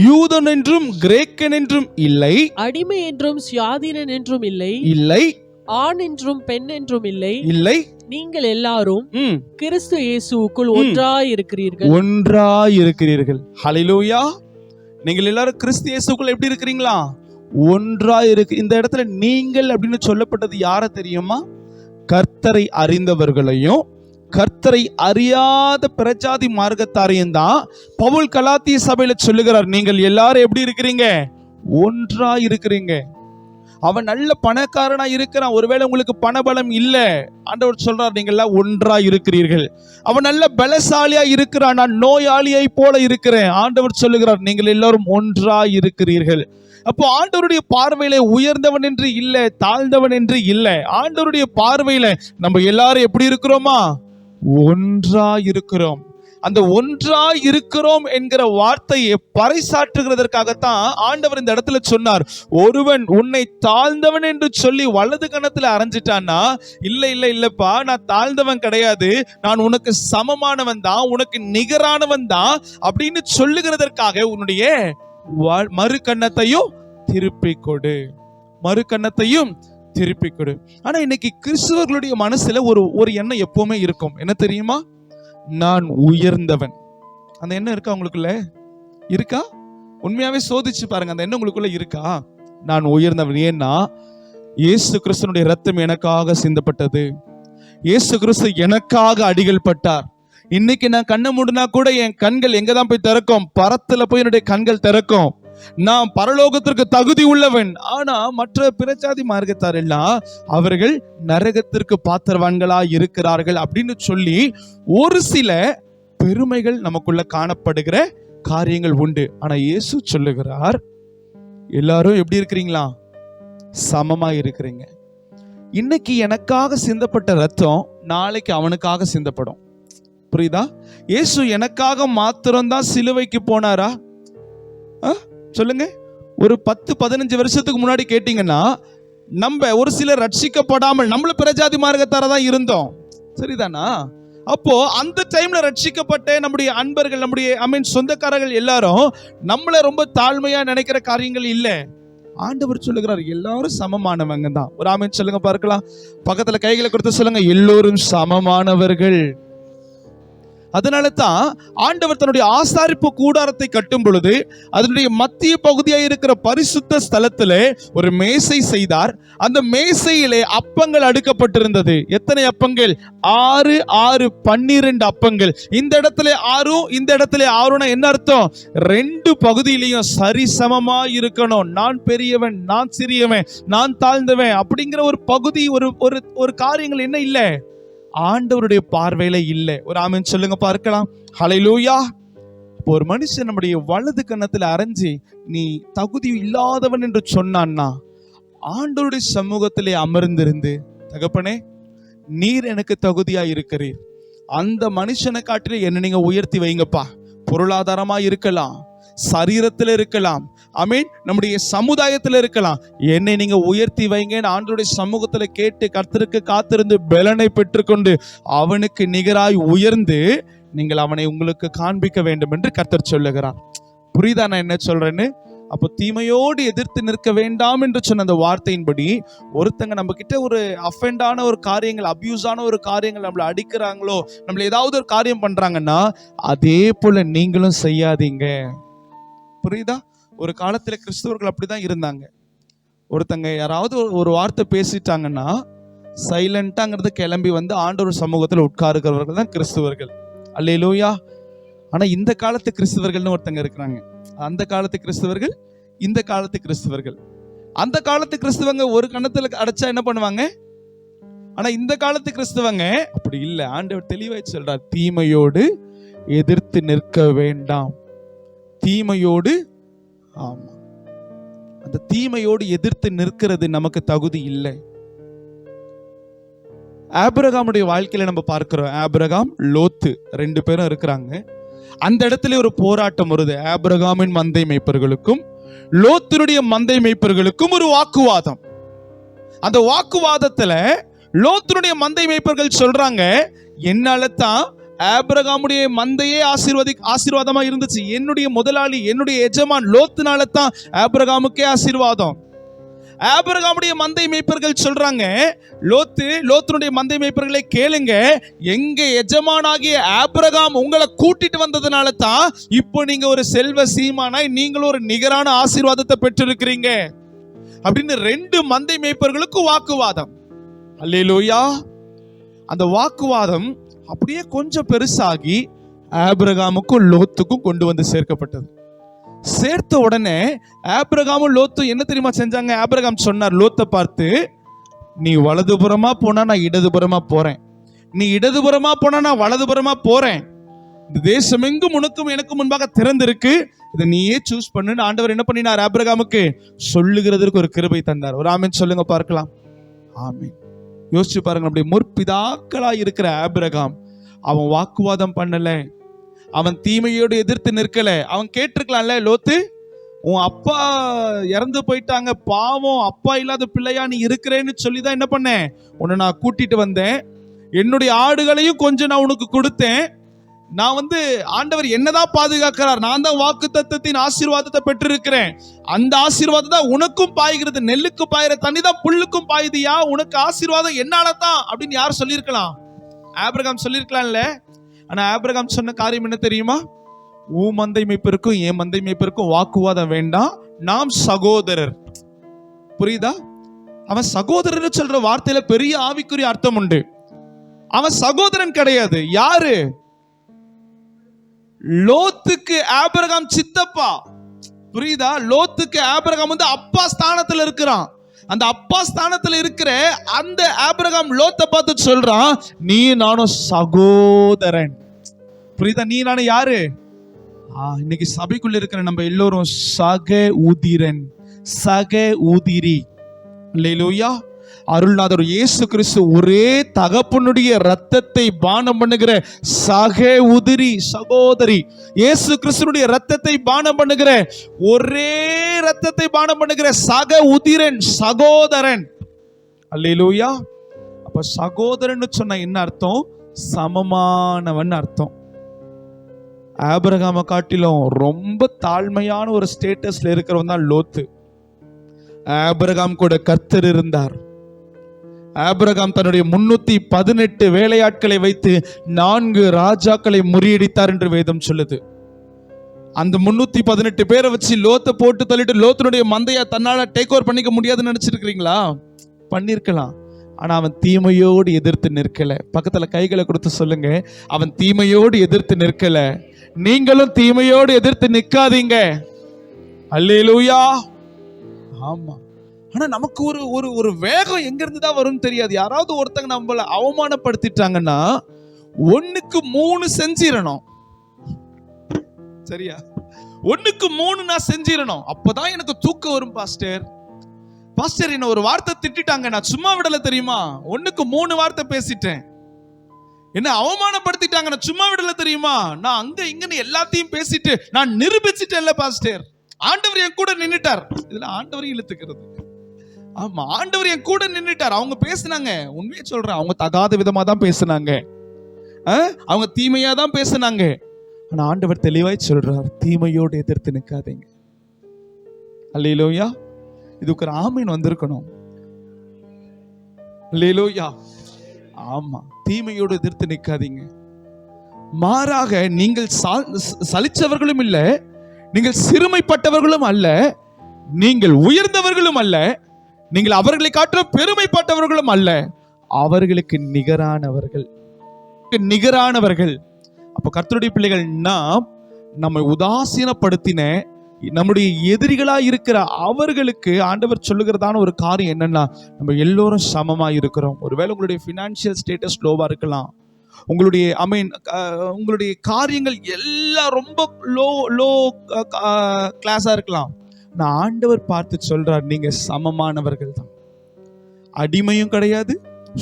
Speaker 2: யூதன் என்றும் கிரேக்கன் என்றும் இல்லை,
Speaker 3: அடிமை என்றும் சுயாதீனன் என்றும் இல்லை,
Speaker 2: இல்லை,
Speaker 3: ஆண் என்றும் பெண் என்றும் இல்லை,
Speaker 2: இல்லை,
Speaker 3: நீங்கள் எல்லாரும் கிறிஸ்து இயேசுவுக்குள் ஒன்றாய் இருக்கிறீர்கள்.
Speaker 2: ஒன்றாய் இருக்கிறீர்கள். ஹல்லேலூயா. நீங்கள் எல்லாரும் கிறிஸ்து இயேசுக்குள் எப்படி இருக்கிறீங்களா? ஒன்றாய் இருக்கு. இந்த இடத்துல நீங்கள் அப்படின்னு சொல்லப்பட்டது யார தெரியுமா? கர்த்தரை அறிந்தவர்களையும் கர்த்தரை அறியாத பிரஜாதி மார்க்கத்தாரையும் தான் பவுல் கலாத்திய சபையில சொல்லுகிறார். நீங்கள் எல்லாரும் எப்படி இருக்கிறீங்க? ஒன்றாய் இருக்கிறீங்க. அவன் நல்ல பணக்காரனா இருக்கிறான், ஒருவேளை உங்களுக்கு பணபலம் இல்ல, ஆண்டவர் சொல்றார் நீங்க எல்லாம் ஒன்றா இருக்கிறீர்கள். அவன் நல்ல பலசாலியா இருக்கிறான், நான் நோயாளியை போல இருக்கிறேன், ஆண்டவர் சொல்லுகிறார் நீங்கள் எல்லாரும் ஒன்றா இருக்கிறீர்கள். அப்போ ஆண்டவருடைய பார்வையில உயர்ந்தவன் என்று இல்ல, தாழ்ந்தவன் என்று இல்ல. ஆண்டவருடைய பார்வையில நம்ம எல்லாரும் எப்படி இருக்கிறோமா? ஒன்றா இருக்கிறோம். அந்த ஒன்றா இருக்கிறோம் என்கிற வார்த்தையை பறைசாற்றுகிறதற்காகத்தான் ஆண்டவர் இந்த இடத்துல சொன்னார், ஒருவன் உன்னை தாழ்ந்தவன் என்று சொல்லி வலது கணத்துல அரைஞ்சிட்டான்னா, இல்லப்பா நான் தாழ்ந்தவன் கிடையாது, நான் உனக்கு சமமானவன் தான், உனக்கு நிகரானவன் தான் அப்படின்னு சொல்லுகிறதற்காக உன்னுடைய மறு கன்னத்தையும் திருப்பி கொடு, மறு கன்னத்தையும் திருப்பி கொடு. ஆனா இன்னைக்கு கிறிஸ்தவர்களுடைய மனசுல ஒரு எண்ணம் எப்பவுமே இருக்கும். என்ன தெரியுமா? நான் உயர்ந்தவன். அந்த எண்ணம் இருக்கா உங்களுக்குள்ள? இருக்கா? உண்மையாவே சோதிச்சு பாருங்க, அந்த எண்ணம் உங்களுக்குள்ள இருக்கா? நான் உயர்ந்தவன். ஏன்னா இயேசு கிறிஸ்துனுடைய ரத்தம் எனக்காக சிந்தப்பட்டது, இயேசு கிறிஸ்து எனக்காக அடிகள் பட்டார். இன்னைக்கு நான் கண்ணை மூடினா கூட என் கண்கள் எங்க தான் போய் திறக்கும்? பரத்துல போய் என்னுடைய கண்கள் திறக்கும். நான் பரலோகத்திற்கு தகுதி உள்ளவன். ஆனா மற்ற பிரஜாதி மார்க்கத்தார் எல்லாம் அவர்கள் நரகத்திற்கு பாத்திரவான்களா இருக்கிறார்கள் அப்படின்னு சொல்லி ஒரு சில பெருமைகள் நமக்குள்ள காணப்படுகிற காரியங்கள் உண்டு. ஆனா இயேசு சொல்லுகிறார், எல்லாரும் எப்படி இருக்கிறீங்களா? சமமா இருக்கிறீங்க. இன்னைக்கு எனக்காக சிந்தப்பட்ட ரத்தம் நாளைக்கு அவனுக்காக சிந்தப்படும். புரியுதா? இயேசு எனக்காக மாத்திரம்தான் சிலுவைக்கு போனாரா? சொல்லுங்க. ஒரு 10-15 வருஷத்துக்கு முன்னாடி கேட்டீங்கன்னா நம்ம ஒரு சிலர் ரட்சிக்கப்படாமல் நம்மள பிரஜாதி மார்க்கத்தாரதான் இருந்தோம். சரிதானா? அப்போ அந்த டைம்ல ரட்சிக்கப்பட்ட நம்முடைய அன்பர்கள், நம்முடைய சொந்தக்காரர்கள் எல்லாரும் நம்மள ரொம்ப தாழ்மையா நினைக்கிற காரியங்கள் இல்ல. ஆண்டவர் சொல்லுகிறார் எல்லாரும் சமமானவங்க தான். ஒரு ஆமென் சொல்லுங்க பார்க்கலாம். பக்கத்துல கைகளை கொடுத்து சொல்லுங்க, எல்லோரும் சமமானவர்கள். அதனால தான் ஆண்டவர் தன்னுடைய ஆசாரிப்பு கூடாரத்தை கட்டும் பொழுது அதனுடைய மத்திய பகுதியாக இருக்கிற பரிசுத்த ஸ்தலத்திலே ஒரு மேசை செய்தார். அந்த மேசையிலே அப்பங்கள் அடுக்கப்பட்டிருந்தது. எத்தனை அப்பங்கள்? 6 அப்பங்கள். இந்த இடத்துல 6, இந்த இடத்துல 6னா என்ன அர்த்தம்? 2 பகுதியிலையும் சரிசமமா இருக்கணும். நான் பெரியவன், நான் சிறியவன், நான் தாழ்ந்தவன் அப்படிங்கிற ஒரு பகுதி, ஒரு காரியங்கள் என்ன இல்லை, ஆண்டவருடைய பார்வையில இல்லை. ஒரு ஆமென் சொல்லுங்க பார்க்கலாம். ஹல்லேலூயா. ஒரு மனுஷன் நம்முடைய வலது கன்னத்துல அரைஞ்சி நீ தகுதி இல்லாதவன் என்று சொன்னான்னா, ஆண்டவருடைய சமூகத்திலே அமர்ந்திருந்து, தகப்பனே நீர் எனக்கு தகுதியா இருக்கிறீர், அந்த மனுஷனை காட்டில என்ன நீங்க உயர்த்தி வைங்கப்பா. பொருளாதாரமா இருக்கலாம், சரீரத்தில் இருக்கலாம், நம்முடைய சமுதாயத்தில் இருக்கலாம், என்னை நீங்க உயர்த்தி வைங்கன்னு ஆண்டவருடைய சமூகத்துல கேட்டு கர்த்தருக்கு காத்திருந்து பலனை பெற்றுக்கொண்டு அவனுக்கு நிகராய் உயர்ந்து நீங்கள் அவனை உங்களுக்கு காண்பிக்க வேண்டும் என்று கர்த்தர் சொல்லுகிறார். புரியுதா நான் என்ன சொல்றேன்னு? அப்போ தீமையோடு எதிர்த்து நிற்க வேண்டாம் என்று சொன்ன அந்த வார்த்தையின்படி ஒருத்தங்க நம்ம கிட்ட ஒரு அஃபெண்டான ஒரு காரியங்கள், அபியூஸான ஒரு காரியங்கள் நம்மளை அடிக்கிறாங்களோ, நம்மள ஏதாவது ஒரு காரியம் பண்றாங்கன்னா அதே போல நீங்களும் செய்யாதீங்க. புரியுதா? ஒரு காலத்துல கிறிஸ்தவர்கள் அப்படிதான் இருந்தாங்க. ஒருத்தங்க யாராவது ஒரு வார்த்தை பேசிட்டாங்கன்னா சைலண்டாங்கிறது கிளம்பி வந்து ஆண்டவர் சமூகத்துல உட்காருகிறவர்கள் தான் கிறிஸ்தவர்கள். அல்லேலூயா. ஆனா இந்த காலத்து கிறிஸ்தவர்கள்னு ஒருத்தங்க இருக்கிறாங்க. அந்த காலத்து கிறிஸ்தவர்கள் இந்த காலத்து கிறிஸ்தவர்கள். அந்த காலத்து கிறிஸ்தவங்க ஒரு கணத்துல அடைச்சா என்ன பண்ணுவாங்க? ஆனா இந்த காலத்து கிறிஸ்தவங்க அப்படி இல்லை. ஆண்டவர் தெளிவாய் சொல்றார், தீமையோடு எதிர்த்து நிற்க வேண்டாம். தீமையோடு, ஆமா, அந்த தீமையோடு எதிர்த்து நிற்கிறது நமக்கு தகுதி இல்லை. ஆபிரகாமுடைய வாழ்க்கையில நம்ம பார்க்கிறோம், ஆபிரகாம் லோத்து 2 பேரும் இருக்கிறாங்க. அந்த இடத்துல ஒரு போராட்டம் வருது. ஆபிரகாமின் மந்தை மேய்ப்பர்களுக்கும் லோத்தினுடைய மந்தை மேய்ப்பர்களுக்கும் ஒரு வாக்குவாதம். அந்த வாக்குவாதத்துல லோத்தினுடைய மந்தை மேய்ப்பர்கள் சொல்றாங்க, என்னால தான் ஆபிரகாமுடைய மந்தையே ஆசீர்வாதமா இருந்துச்சு. என்னுடைய முதலாளி, என்னுடைய எஜமான் லோத்துனால தான் ஆபிரகாமுக்கே ஆசீர்வாதம். ஆபிரகாமுடைய மந்தை மேய்ப்பர்கள் சொல்றாங்க, லோத்துனுடைய மந்தை மேய்ப்பர்களை கேளுங்க, எங்க எஜமானாகிய ஆபிரகாம் உங்களை கூட்டிட்டு வந்ததுனால தான் இப்போ நீங்க ஒரு செல்வ சீமானாய் நீங்களும் ஒரு நிகரான ஆசீர்வாதத்தை பெற்றிருக்கிறீங்க அப்படின்னு 2 மந்தை மேய்ப்பர்களுக்கு வாக்குவாதம். அல்லேலூயா. அந்த வாக்குவாதம் அப்படியே கொஞ்சம் பெருசாகி ஆபிரகாமுக்கும் லோத்துக்கும் கொண்டு வந்து சேர்க்கப்பட்டது. சேர்த்த உடனே ஆபிரகாமும் லோத்தும் என்ன தெரியுமா செஞ்சாங்க? ஆபிரகாம் சொன்னார் லோத்தை பார்த்து, நீ வலதுபுறமா போனா நான் இடதுபுறமா போறேன், நீ இடதுபுறமா போனா நான் வலதுபுறமா போறேன், இந்த தேசம் எங்கும் உனக்கும் எனக்கு முன்பாக திறந்திருக்கு, இதை நீயே சூஸ் பண்ணுன்னு ஆண்டவர் என்ன பண்ணினார்? ஆபிரகாமுக்கு சொல்லுகிறதுக்கு ஒரு கிருபை தந்தார். ஒரு ஆமீன் சொல்லுங்க பார்க்கலாம். ஆமீன். யோசிச்சு பாருங்க, அப்படி முற்பிதாக்களா இருக்கிற ஆபிரகாம் அவன் வாக்குவாதம் பண்ணல, அவன் தீமையோடு எதிர்த்து நிற்கல. அவன் கேட்டிருக்கலாம்ல, லோத்து உன் அப்பா இறந்து போயிட்டாங்க, பாவம், அப்பா இல்லாத பிள்ளையா நீ இருக்கிறேன்னு சொல்லிதான் என்ன பண்ணேன், உன்னை நான் கூட்டிட்டு வந்தேன், என்னுடைய ஆடுகளையும் கொஞ்சம் நான் உனக்கு கொடுத்தேன், நான் ஆண்டவர் என்னதான் பாதுகாக்கிறார், நான் தான் வாக்கு தத்தத்தின் ஆசீர்வாதத்தை பெற்றிருக்கிறேன், அந்த ஆசீர்வாதம் தான் உனக்கும் பாய்கிறது, நெல்லுக்கு பாயிற தண்ணி தான் புல்லுக்கும் பாயுதியா, உனக்கு ஆசீர்வாதம் என்னாலதான் அப்படின்னு யார் சொல்லியிருக்கலாம்? ஆபிரகாம் சொல்லியிருக்கலாம்ல. ஆனா ஆபிரகாம் சொன்ன காரியம் என்ன தெரியுமா? உன் மந்தை மேய்ப்பருக்கும் என் மந்தை மேய்ப்பருக்கும் வாக்குவாதம் வேண்டாம், நாம் சகோதரர். புரியுதா? அவன் சகோதரர் சொல்ற வார்த்தையில பெரிய ஆவிக்குரிய அர்த்தம் உண்டு. அவன் சகோதரன் கிடையாது. யாரு? லோத்துக்கு ஆபிரகாம் சித்தப்பா. புரியுதா? லோத்துக்கு ஆபிரகாம் அப்பா ஸ்தானத்துல இருக்கிறான். அந்த அப்பா ஸ்தானத்துல இருக்கிற அந்த ஆபிரகாம் லோத்தை பார்த்து சொல்றான், நீ நானும் சகோதரன். புரியுதா? நீ நானும் யாரு? இன்னைக்கு சபைக்குள்ள இருக்கிற நம்ம எல்லோரும் சக ஊதிரன், சக ஊதிரி. அல்லேலூயா. அருள்நாதர் இயேசு கிறிஸ்து ஒரே தகப்பனுடைய ரத்தத்தை பானம் பண்ணுகிற சக உதிரி சகோதரி, இயேசு கிறிஸ்துனுடைய ரத்தத்தை பானம் பண்ணுகிற, ஒரே ரத்தத்தை பானம் பண்ணுகிற சக உதிரன், சகோதரன். அல்லேலூயா. அப்ப சகோதரன் சொன்ன என்ன அர்த்தம்? சமமானவன் அர்த்தம். ஆபிரகாமை காட்டிலும் ரொம்ப தாழ்மையான ஒரு ஸ்டேட்டஸ்ல இருக்கிறவன் தான் லோத்து. ஆபிரகாம் கூட கர்த்தர் இருந்தார். ஆபிரகாம் தன்னுடைய 318 வேலையாட்களை வைத்து 4 ராஜாக்களை முறியடித்தார் என்று வேதம் சொல்லுது. அந்த 318 பேரை வச்சு லோத்தை போட்டு தள்ளிட்டு லோத்தினுடைய மந்தையா தன்னால டேக் ஓவர் பண்ணிக்க முடியாதுன்னு நினைச்சிருக்கிறீங்களா? பண்ணிருக்கலாம். ஆனா அவன் தீமையோடு எதிர்த்து நிற்கல. பக்கத்துல கைகளை கொடுத்து சொல்லுங்க, அவன் தீமையோடு எதிர்த்து நிற்கல. நீங்களும் தீமையோடு எதிர்த்து நிற்காதீங்க. அல்லேலூயா. ஆமா. ஆனா நமக்கு ஒரு வேகம் எங்க இருந்து தான் வரும்னு தெரியாது. யாராவது ஒருத்தங்க நம்மள அவமானப்படுத்திட்டாங்கன்னா 1க்கு 3 செஞ்சிடணும். சரியா? 1க்கு 3 நான் செஞ்சிடணும். அப்பதான் எனக்கு தூக்கம் வரும். பாஸ்டர் என்ன ஒரு வார்த்தை திட்டாங்க, நான் சும்மா விடல தெரியுமா? 1க்கு 3 வார்த்தை பேசிட்டேன். என்ன அவமானப்படுத்திட்டாங்க, நான் சும்மா விடல தெரியுமா? நான் அங்க இங்கன்னு எல்லாத்தையும் பேசிட்டு நான் நிரூபிச்சுட்டேன்ல பாஸ்டர். ஆண்டவர் என் கூட நின்னுட்டார். இதுல ஆண்டவரையும் இழுத்துக்கிறது. ஆமா, ஆண்டவர் என் கூட நின்னுட்டார். அவங்க பேசினாங்க, உண்மையை சொல்றேன், அவங்க தகாத விதமா தான் பேசினாங்க, அவங்க தீமையா தான் பேசினாங்க. ஆனா ஆண்டவர் தெளிவாய் சொல்றார், தீமையோடு எதிர்த்து நிற்காதீங்க. அல்லேலூயா. இதுக்கு ஒரு ஆமீன் வந்திருக்கணும். அல்லேலூயா. ஆமா, தீமையோடு எதிர்த்து நிற்காதீங்க. மாறாக நீங்கள் சலிச்சவர்களும் இல்லை, நீங்கள் சிறுமைப்பட்டவர்களும் அல்ல, நீங்கள் உயர்ந்தவர்களும் அல்ல, நீங்கள் அவர்களை காட்டிலும் பெருமைப்பட்டவர்களும் அல்ல, அவர்களுக்கு நிகரானவர்கள். அப்ப கர்த்தருடைய பிள்ளைகள், நாம் நம்மை உதாசீனப்படுத்தின நம்முடைய எதிரிகளா இருக்கிற அவர்களுக்கு ஆண்டவர் சொல்லுகிறதான ஒரு காரியம் என்னன்னா, நம்ம எல்லோரும் சமமா இருக்கிறோம். ஒருவேளை உங்களுடைய ஃபினான்ஷியல் ஸ்டேட்டஸ் லோவா இருக்கலாம், உங்களுடைய உங்களுடைய காரியங்கள் எல்லாம் ரொம்ப லோ கிளாஸா இருக்கலாம். நான் ஆண்டவர் பார்த்து சொல்றார், நீங்க சமமானவர்கள் தான். அடிமையும் கிடையாது,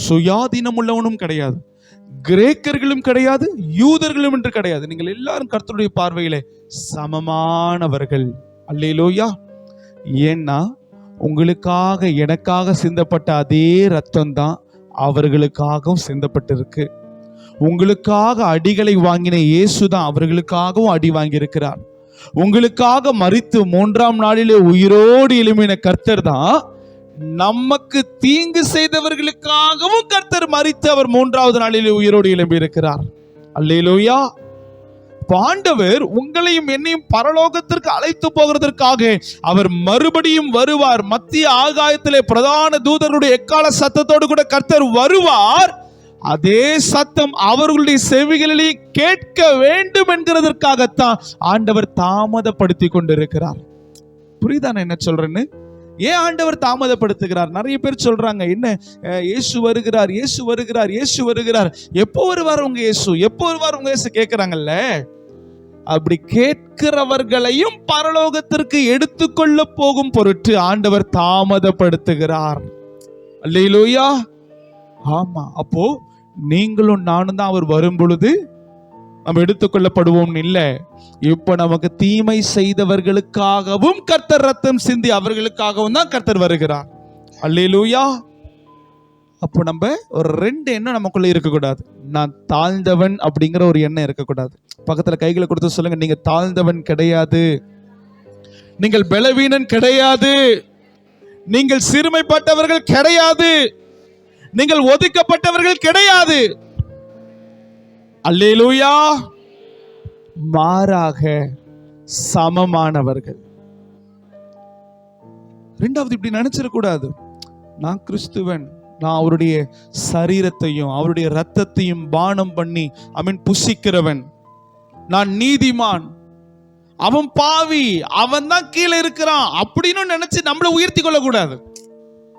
Speaker 2: சுயாதீனம் உள்ளவனும் கிடையாது, கிரேக்கர்களும் கிடையாது, யூதர்களும் என்று கிடையாது. நீங்கள் எல்லாரும் கர்த்தருடைய பார்வையிலே சமமானவர்கள். அல்லேலூயா. ஏன்னா உங்களுக்காக எனக்காக சிந்தப்பட்ட அதே ரத்தம் தான் அவர்களுக்காகவும் சிந்தப்பட்டிருக்கு. உங்களுக்காக அடிகளை வாங்கின இயேசு தான் அவர்களுக்காகவும் அடி வாங்கியிருக்கிறார். உங்களுக்காக மரித்து 3ஆம் நாளிலே உயிரோடு எழும்பின கர்த்தர் தான் நமக்கு தீங்கு செய்தவர்களுக்காகவும் கர்த்தர் மரித்து அவர் 3வது நாளிலே உயிரோடு எழும்பி இருக்கிறார். அல்லேலூயா. ஆண்டவர் உங்களையும் என்னையும் பரலோகத்திற்கு அழைத்து போகிறதற்காக அவர் மறுபடியும் வருவார். மத்திய ஆகாயத்திலே பிரதான தூதர்களுடைய எக்கால சத்தத்தோடு கூட கர்த்தர் வருவார். அதே சத்தம் அவர்களுடைய செவிகளிலே கேட்க வேண்டும் என்கிறதற்காகத்தான் ஆண்டவர் தாமதப்படுத்தி கொண்டிருக்கிறார். புரியுதா நான் என்ன சொல்றேன்னு? ஏன் ஆண்டவர் தாமதப்படுத்துகிறார்? நிறைய பேர் சொல்றாங்க, என்ன இயேசு வருகிறார், இயேசு வருகிறார், இயேசு வருகிறார், எப்போ வருவார் உங்க இயேசு, எப்போ வருவார் உங்க இயேசு கேட்கிறாங்கல்ல. அப்படி கேட்கிறவர்களையும் பரலோகத்திற்கு எடுத்துக்கொள்ள போகும் பொருட்டு ஆண்டவர் தாமதப்படுத்துகிறார். அல்லேலூயா. ஆமா. அப்போ நீங்களும் நானும் தான் அவர் வரும் பொழுது நம்ம எடுத்துக்கொள்ளப்படுவோம் இல்ல. இப்ப நமக்கு தீமை செய்தவர்களுக்காகவும் கர்த்தர் ரத்தம் சிந்தி அவர்களுக்காகவும் தான் கர்த்தர் வருகிறார். அல்லேலூயா. அப்போ நம்ம ஒரு 2 எண்ணம் நமக்குள்ள இருக்கக்கூடாது. நான் தாழ்ந்தவன் அப்படிங்கிற ஒரு எண்ணம் இருக்கக்கூடாது. பக்கத்துல கைகளை கொடுத்து சொல்லுங்க, நீங்க தாழ்ந்தவன் கிடையாது, நீங்கள் பலவீனன் கிடையாது, நீங்கள் சிறுமைப்பட்டவர்கள் கிடையாது, நீங்கள் ஒதுக்கப்பட்டவர்கள் கிடையாது. அல்லேலூயா. மாறாக சமமானவர்கள். 2வது இப்படி நினைச்சிடக்கூடாது, நான் கிறிஸ்துவன், நான் அவருடைய சரீரத்தையும் அவருடைய ரத்தத்தையும் பானம் பண்ணி புசிக்கிறவன், நான் நீதிமான், அவன் பாவி, அவன் தான் கீழே இருக்கிறான் அப்படின்னு நினைச்சு நம்மளை உயர்த்தி கொள்ள கூடாது.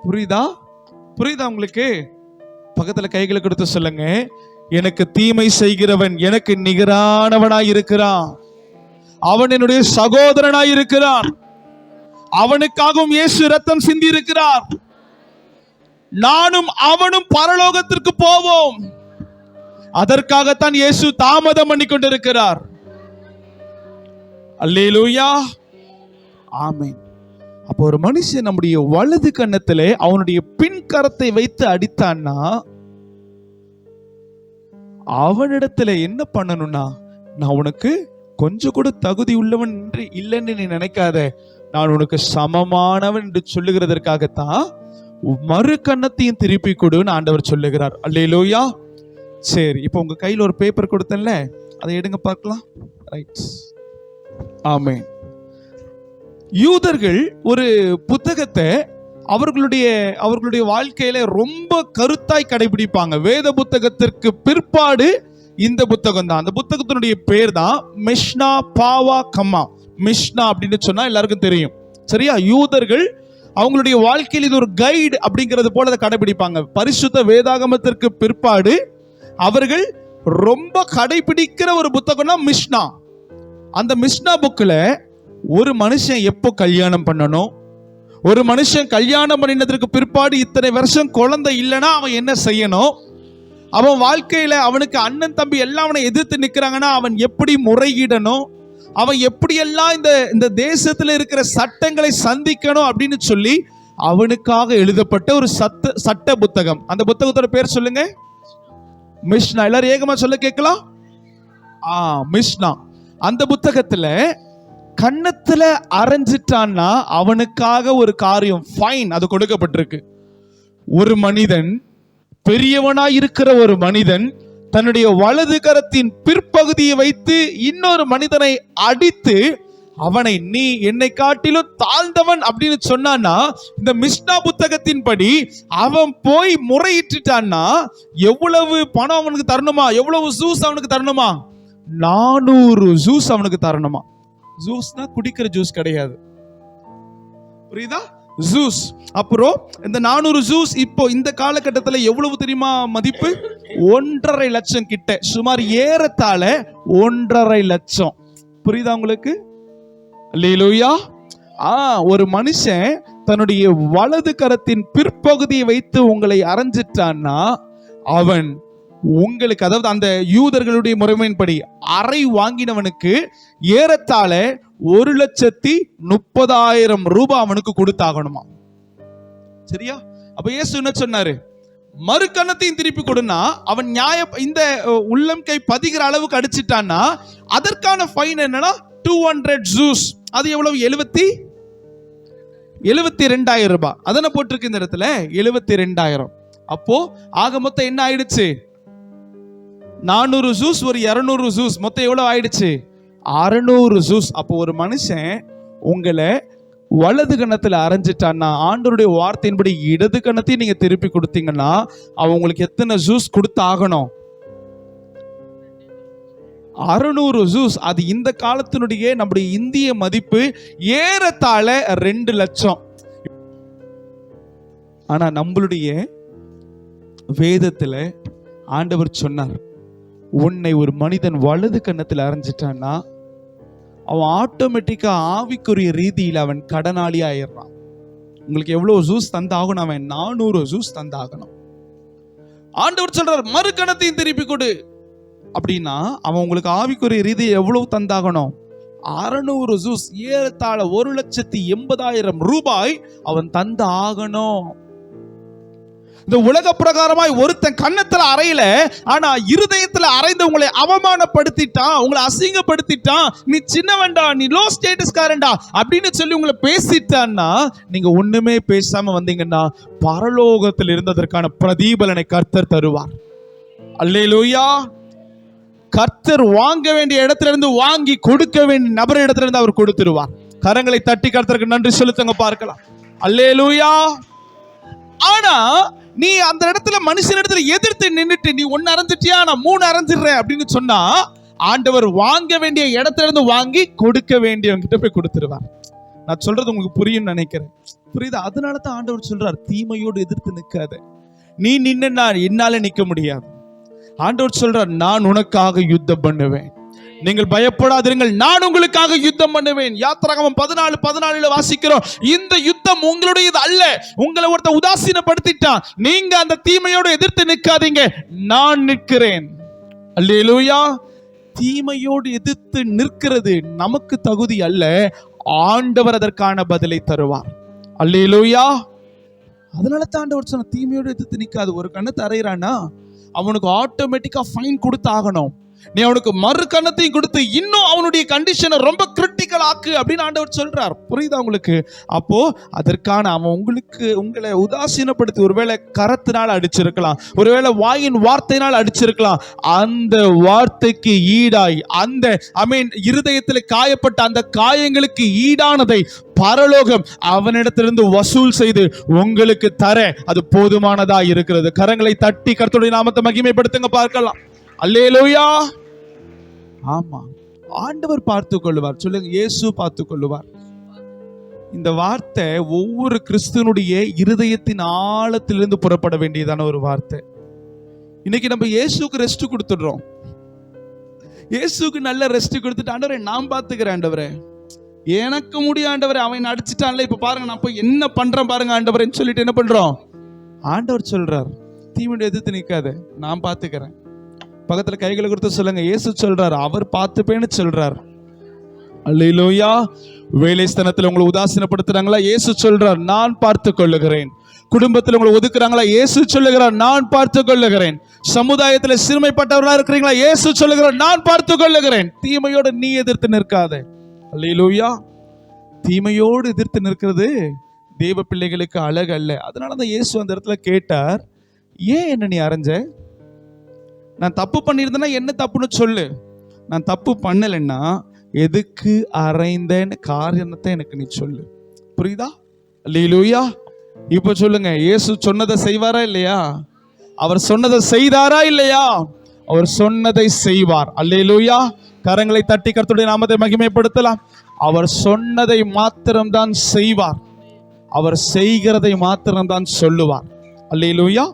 Speaker 2: புரியுதா? புரியுதா உங்களுக்கு? பக்கத்துல கைகளை கொடுத்து சொல்லுங்க, எனக்கு தீமை செய்கிறவன் எனக்கு நிகரானவனாய் இருக்கிறான், அவன் என்னுடைய சகோதரனாய் இருக்கிறான், அவனுக்காகவும் இயேசு ரத்தம் சிந்தி இருக்கிறார், நானும் அவனும் பரலோகத்திற்கு போவோம். அதற்காகத்தான் இயேசு தாமதம் பண்ணி கொண்டிருக்கிறார். அல்லேலூயா. ஆமென். அப்போ ஒரு மனுஷன் நம்முடைய வலது கன்னத்திலே அவனுடைய பின் கரத்தை வைத்து அடித்தான்னா அவனிடத்துல என்ன பண்ணணும்னா, நான் உனக்கு கொஞ்சம் கூட தகுதி உள்ளவன் என்று இல்லைன்னு நீ நினைக்காத, நான் உனக்கு சமமானவன் என்று சொல்லுகிறதற்காகத்தான் மறு கன்னத்தையும் திருப்பி கொடுன்னு ஆண்டவர் சொல்லுகிறார். அல்லேலூயா. சரி, இப்போ உங்க கையில் ஒரு பேப்பர் கொடுத்தேன்ல, அதை எடுங்க பார்க்கலாம். ரைட். ஆமென். யூதர்கள் ஒரு புத்தகத்தை அவர்களுடைய வாழ்க்கையில ரொம்ப கருத்தாய் கடைபிடிப்பாங்க. வேத புத்தகத்திற்கு பிற்பாடு இந்த புத்தகம் தான். அந்த புத்தகத்தினுடைய பேர் தான் மிஷ்னா பாவா கம்மா. மிஷ்னா அப்படின்னு சொன்னா எல்லாருக்கும் தெரியும், சரியா? யூதர்கள் அவங்களுடைய வாழ்க்கையில் இது ஒரு கைடு அப்படிங்கிறது போல அதை கடைபிடிப்பாங்க. பரிசுத்த வேதாகமத்திற்கு பிற்பாடு அவர்கள் ரொம்ப கடைபிடிக்கிற ஒரு புத்தகம்னா மிஷ்னா. அந்த மிஷ்னா புக்ல ஒரு மனுஷன் எப்போ கல்யாணம் பண்ணணும், ஒரு மனுஷன் கல்யாணம் பண்ணினதற்கு பிற்பாடு இத்தனை வருஷம் குழந்தை இல்லைன்னா அவன் என்ன செய்யணும், அவன் வாழ்க்கையில அவனுக்கு அண்ணன் தம்பி எல்லாம் அவனை எதிர்த்து நிற்கிறாங்கன்னா அவன் எப்படி முறையிடணும், அவன் எப்படியெல்லாம் இந்த தேசத்துல இருக்கிற சட்டங்களை சந்திக்கணும் அப்படின்னு சொல்லி அவனுக்காக எழுதப்பட்ட ஒரு சட்ட புத்தகம். அந்த புத்தகத்தோட பேர் சொல்லுங்க, மிஷ்னா. எல்லாரும் ஏகமா சொல்ல கேட்கலாம். மிஷ்னா. அந்த புத்தகத்துல கன்னத்துல அரைஞ்சிட்டான்னா அவனுக்காக ஒரு காரியம், ஃபைன், அது கொடுக்கப்பட்டிருக்கு. ஒரு மனிதன், பெரியவனாய் இருக்கிற ஒரு மனிதன் தன்னுடைய வலது கரத்தின் பிற்பகுதியை வைத்து இன்னொரு மனிதனை அடித்து அவனை நீ என்னை காட்டிலும் தாழ்ந்தவன் அப்படின்னு சொன்னான்னா, இந்த மிஷ்னா புத்தகத்தின் படி அவன் போய் முறையிட்டுட்டான்னா எவ்வளவு பணம் அவனுக்கு தரணுமா, எவ்வளவு ஜூஸ் அவனுக்கு தரணுமா? 400 ஜூஸ் அவனுக்கு தரணுமா? ஜூஸ்னா குடிக்கிற ஜூஸ் கிடையாது, புரியுதா? ஜூஸ். அப்புறம் இந்த 400 ஜூஸ் இப்போ இந்த காலகட்டத்தில் எவ்வளவு தெரியுமா மதிப்பு? 1.5 லட்சம் கிட்ட, சுமார் ஏறத்தாழ 1.5 லட்சம். புரியுதா உங்களுக்கு? அல்லேலூயா. ஒரு மனுஷன் தன்னுடைய வலது கரத்தின் பிற்பகுதியை வைத்து உங்களை அரைஞ்சிட்டான்னா அவன் உங்களுக்கு, அதாவது அந்த யூதர்களுடைய முறைமையின்படி அறை வாங்கினவனுக்கு ஏறத்தாழ 1,30,000 ரூபாய் அவனுக்கு கொடுத்தாகணுமா. சரியா? அப்ப இயேசு என்ன சொன்னாரு? மறு கன்னத்தையும் திருப்பி கொடுனா அவன் இந்த உள்ளம் கை பதிகிற அளவுக்கு அடிச்சிட்டான்னா அதற்கான ஃபைன் என்னன்னா 200 ஜூஸ். அது எவ்வளவு? 72,000 ரூபாய். அதனை போட்டிருக்கு இந்த இடத்துல 72,000. அப்போ ஆக மொத்தம் என்ன ஆயிடுச்சு? 400 ஜூஸ் ஒரு 200 ஜூஸ், மொத்தம் எவ்வளவு ஆயிடுச்சு? 600 ஜூஸ். அப்போ ஒரு மனுஷன் உங்களை வலது கணத்துல அரைஞ்சிட்டான்னா ஆண்டவருடைய வார்த்தையின்படி இடது கணத்தையும் நீங்க திருப்பி கொடுத்தீங்கன்னா அவன் உங்களுக்கு எத்தனை ஜூஸ் கொடுத்தாகணும்? 600 ஜூஸ். அது இந்த காலத்தினுடைய நம்முடைய இந்திய மதிப்பு ஏறத்தாழ 2 லட்சம். ஆனா நம்மளுடைய வேதத்துல ஆண்டவர் சொன்னார், உன்னை ஒரு மனிதன் வலது கன்னத்தில் அரைஞ்சிட்டான்னா அவன் ஆட்டோமேட்டிக்கா ஆவிக்குரிய ரீதியில் அவன் கடனாளி ஆயிடுறான். உங்களுக்கு எவ்வளவு ஜூஸ் தந்தாகணும்? அவன் 400 ஜூஸ் தந்தாகணும். ஆண்டவர் சொல்றார் மறு கணத்தையும் திருப்பி கொடு அப்படின்னா அவன் உங்களுக்கு ஆவிக்குரிய ரீதியில் எவ்வளவு தந்தாகணும்? 600 ஜூஸ், ஏறத்தாழ 1,80,000 ரூபாய் அவன் தந்த ஆகணும். இந்த உலக பிரகாரமாய் ஒருத்தன் கன்னத்துல அறையில, ஆனா இருதயத்துல அறைந்து உங்களை அவமானப்படுத்திட்டான், உங்களை அசிங்கப்படுத்திட்டான், நீ சின்னவன்டா, நீ லோ ஸ்டேட்டஸ்காரன்டா அப்படின்னு சொல்லி உங்களை பேசிட்டான்னா நீங்க ஒண்ணுமே பேசாம வந்தீங்கன்னா பரலோகத்தில் இருந்ததற்கான பிரதிபலனை கர்த்தர் தருவார். அல்லேலூயா. கர்த்தர் வாங்க வேண்டிய இடத்துல இருந்து வாங்கி கொடுக்க வேண்டிய நபர் இடத்துல இருந்து அவர் கொடுத்துருவார். கரங்களை தட்டி கர்த்தருக்கு நன்றி செலுத்துங்க பார்க்கலாம். அல்லேலூயா. ஆனா நீ அந்த இடத்துல மனுஷன் இடத்துல எதிர்த்து நின்னுட்டு நீ 1 அரைஞ்சிட்டியா, நான் 3 அரைஞ்சிடுறேன் அப்படின்னு சொன்னா ஆண்டவர் வாங்க வேண்டிய இடத்துல இருந்து வாங்கி கொடுக்க வேண்டியவங்க கிட்ட போய் கொடுத்துருவார். நான் சொல்றது உங்களுக்கு புரியும் நினைக்கிறேன். புரியுதா? அதனால தான் ஆண்டவர் சொல்றார் தீமையோடு எதிர்த்து நிற்காத. நீ நின்னா என்னால நிக்க முடியாது. ஆண்டவர் சொல்றார் நான் உனக்காக யுத்தம் பண்ணுவேன், நீங்கள் பயப்படாதீர்கள், நான் உங்களுக்காக யுத்தம் பண்ணுவேன். யாத்திராகமம் 14:14 வாசிக்கிறோம், இந்த யுத்தம் உங்களுடையது அல்ல, உங்களை ஒருத்த உதாசீனப்படுத்திட்டான், நீங்க அந்த தீமையோடு எதிர்த்து நிற்காதீங்க, நான் நிற்கிறேன். அல்லேலூயா. தீமையோடு எதிர்த்து நிற்கிறது நமக்கு தகுதி அல்ல, ஆண்டவர் அதற்கான பதிலை தருவார். அல்லேலூயா. அதனால தான் ஆண்டவர் சொன்ன தீமையோடு எதிர்த்து நிற்காது. ஒரு கண்ணத்தை அறையிறானா அவனுக்கு ஆட்டோமேட்டிக்கா ஃபைன் கொடுத்து ஆகணும். நீ அவனுக்கு மறு கண்ணத்தையும் கொடுத்து இன்னும் அவனுடைய கண்டிஷனை ரொம்ப கிரிட்டிக்கல் ஆக்கு அப்படின்னு ஆண்டவர் சொல்றார். புரியுதா உங்களுக்கு? அப்போ அதற்கான அவன் உங்களை உதாசீனப்படுத்தி ஒருவேளை கரத்தினால் அடிச்சிருக்கலாம், ஒருவேளை வாயின் வார்த்தையினால் அடிச்சிருக்கலாம். அந்த வார்த்தைக்கு ஈடாய் அந்த இருதயத்தில் காயப்பட்ட அந்த காயங்களுக்கு ஈடானதை பரலோகம் அவனிடத்திலிருந்து வசூல் செய்து உங்களுக்கு தர அது போதுமானதா இருக்கிறது. கரங்களை தட்டி கர்த்தருடைய நாமத்தை மகிமைப்படுத்துங்க பார்க்கலாம். அல்லேலூயா. ஆமா, ஆண்டவர் பார்த்துக் கொள்ளுவார். சொல்லுங்க, இயேசு பார்த்துக் கொள்ளுவார். இந்த வார்த்தை ஒவ்வொரு கிறிஸ்துவனுடைய இருதயத்தின் ஆழத்திலிருந்து புறப்பட வேண்டியதான ஒரு வார்த்தை. இன்னைக்கு நம்ம இயேசுக்கு ரெஸ்ட் கொடுத்துடுறோம். இயேசுக்கு நல்ல ரெஸ்ட் கொடுத்துட்டு ஆண்டவரே நான் பார்த்துக்கிறேன், ஆண்டவரே எனக்கு முடியும், ஆண்டவரே அவன் அடிச்சுட்டான்ல, இப்ப பாருங்க நான் போய் என்ன பண்றேன் பாருங்க ஆண்டவரேன்னு சொல்லிட்டு என்ன பண்றோம்? ஆண்டவர் சொல்றார் தீமையை எதிர்த்து நிற்காத, நான் பார்த்துக்கிறேன். பக்கத்துல கைகளை கொடுத்து சொல்லுங்க, இயேசு சொல்றார் அவர் பார்த்துப்பேன்னு சொல்றார். அல்லேலூயா. வேலை ஸ்தலத்துல உங்களை உதாசீனப்படுத்துறாங்களா? இயேசு சொல்றார் நான் பார்த்து கொள்ளுகிறேன். குடும்பத்தில் உங்களை ஒதுக்குறாங்களா? இயேசு சொல்லுகிறார் நான் பார்த்து கொள்ளுகிறேன். சமுதாயத்தில் சிறுமைப்பட்டவர்களா இருக்கிறீங்களா? இயேசு சொல்லுகிறார் நான் பார்த்து கொள்ளுகிறேன். தீமையோடு நீ எதிர்த்து நிற்காத. அல்லேலூயா. தீமையோடு எதிர்த்து நிற்கிறது தேவ பிள்ளைகளுக்கு அழகு அல்ல. அதனாலதான் இயேசு அந்த இடத்துல கேட்டார், ஏன் என்ன நீ அரைஞ்ச? நான் தப்பு பண்ணியிருந்தேன்னா என்ன தப்புன்னு சொல்லு, நான் தப்பு பண்ணலைன்னா எதுக்கு அரைந்தேன்னு காரணத்தை எனக்கு நீ சொல்லு. புரியுதா? அல்லேலூயா. இப்ப சொல்லுங்க, இயேசு சொன்னதை செய்வாரா இல்லையா? அவர் சொன்னதை செய்தாரா இல்லையா? அவர் சொன்னதை செய்வார். அல்லேலூயா. கரங்களை தட்டி கர்த்தருடைய நாமத்தை மகிமைப்படுத்தலாம். அவர் சொன்னதை மாத்திரம்தான் செய்வார், அவர் செய்கிறதை மாத்திரம்தான் சொல்லுவார். அல்லேலூயா.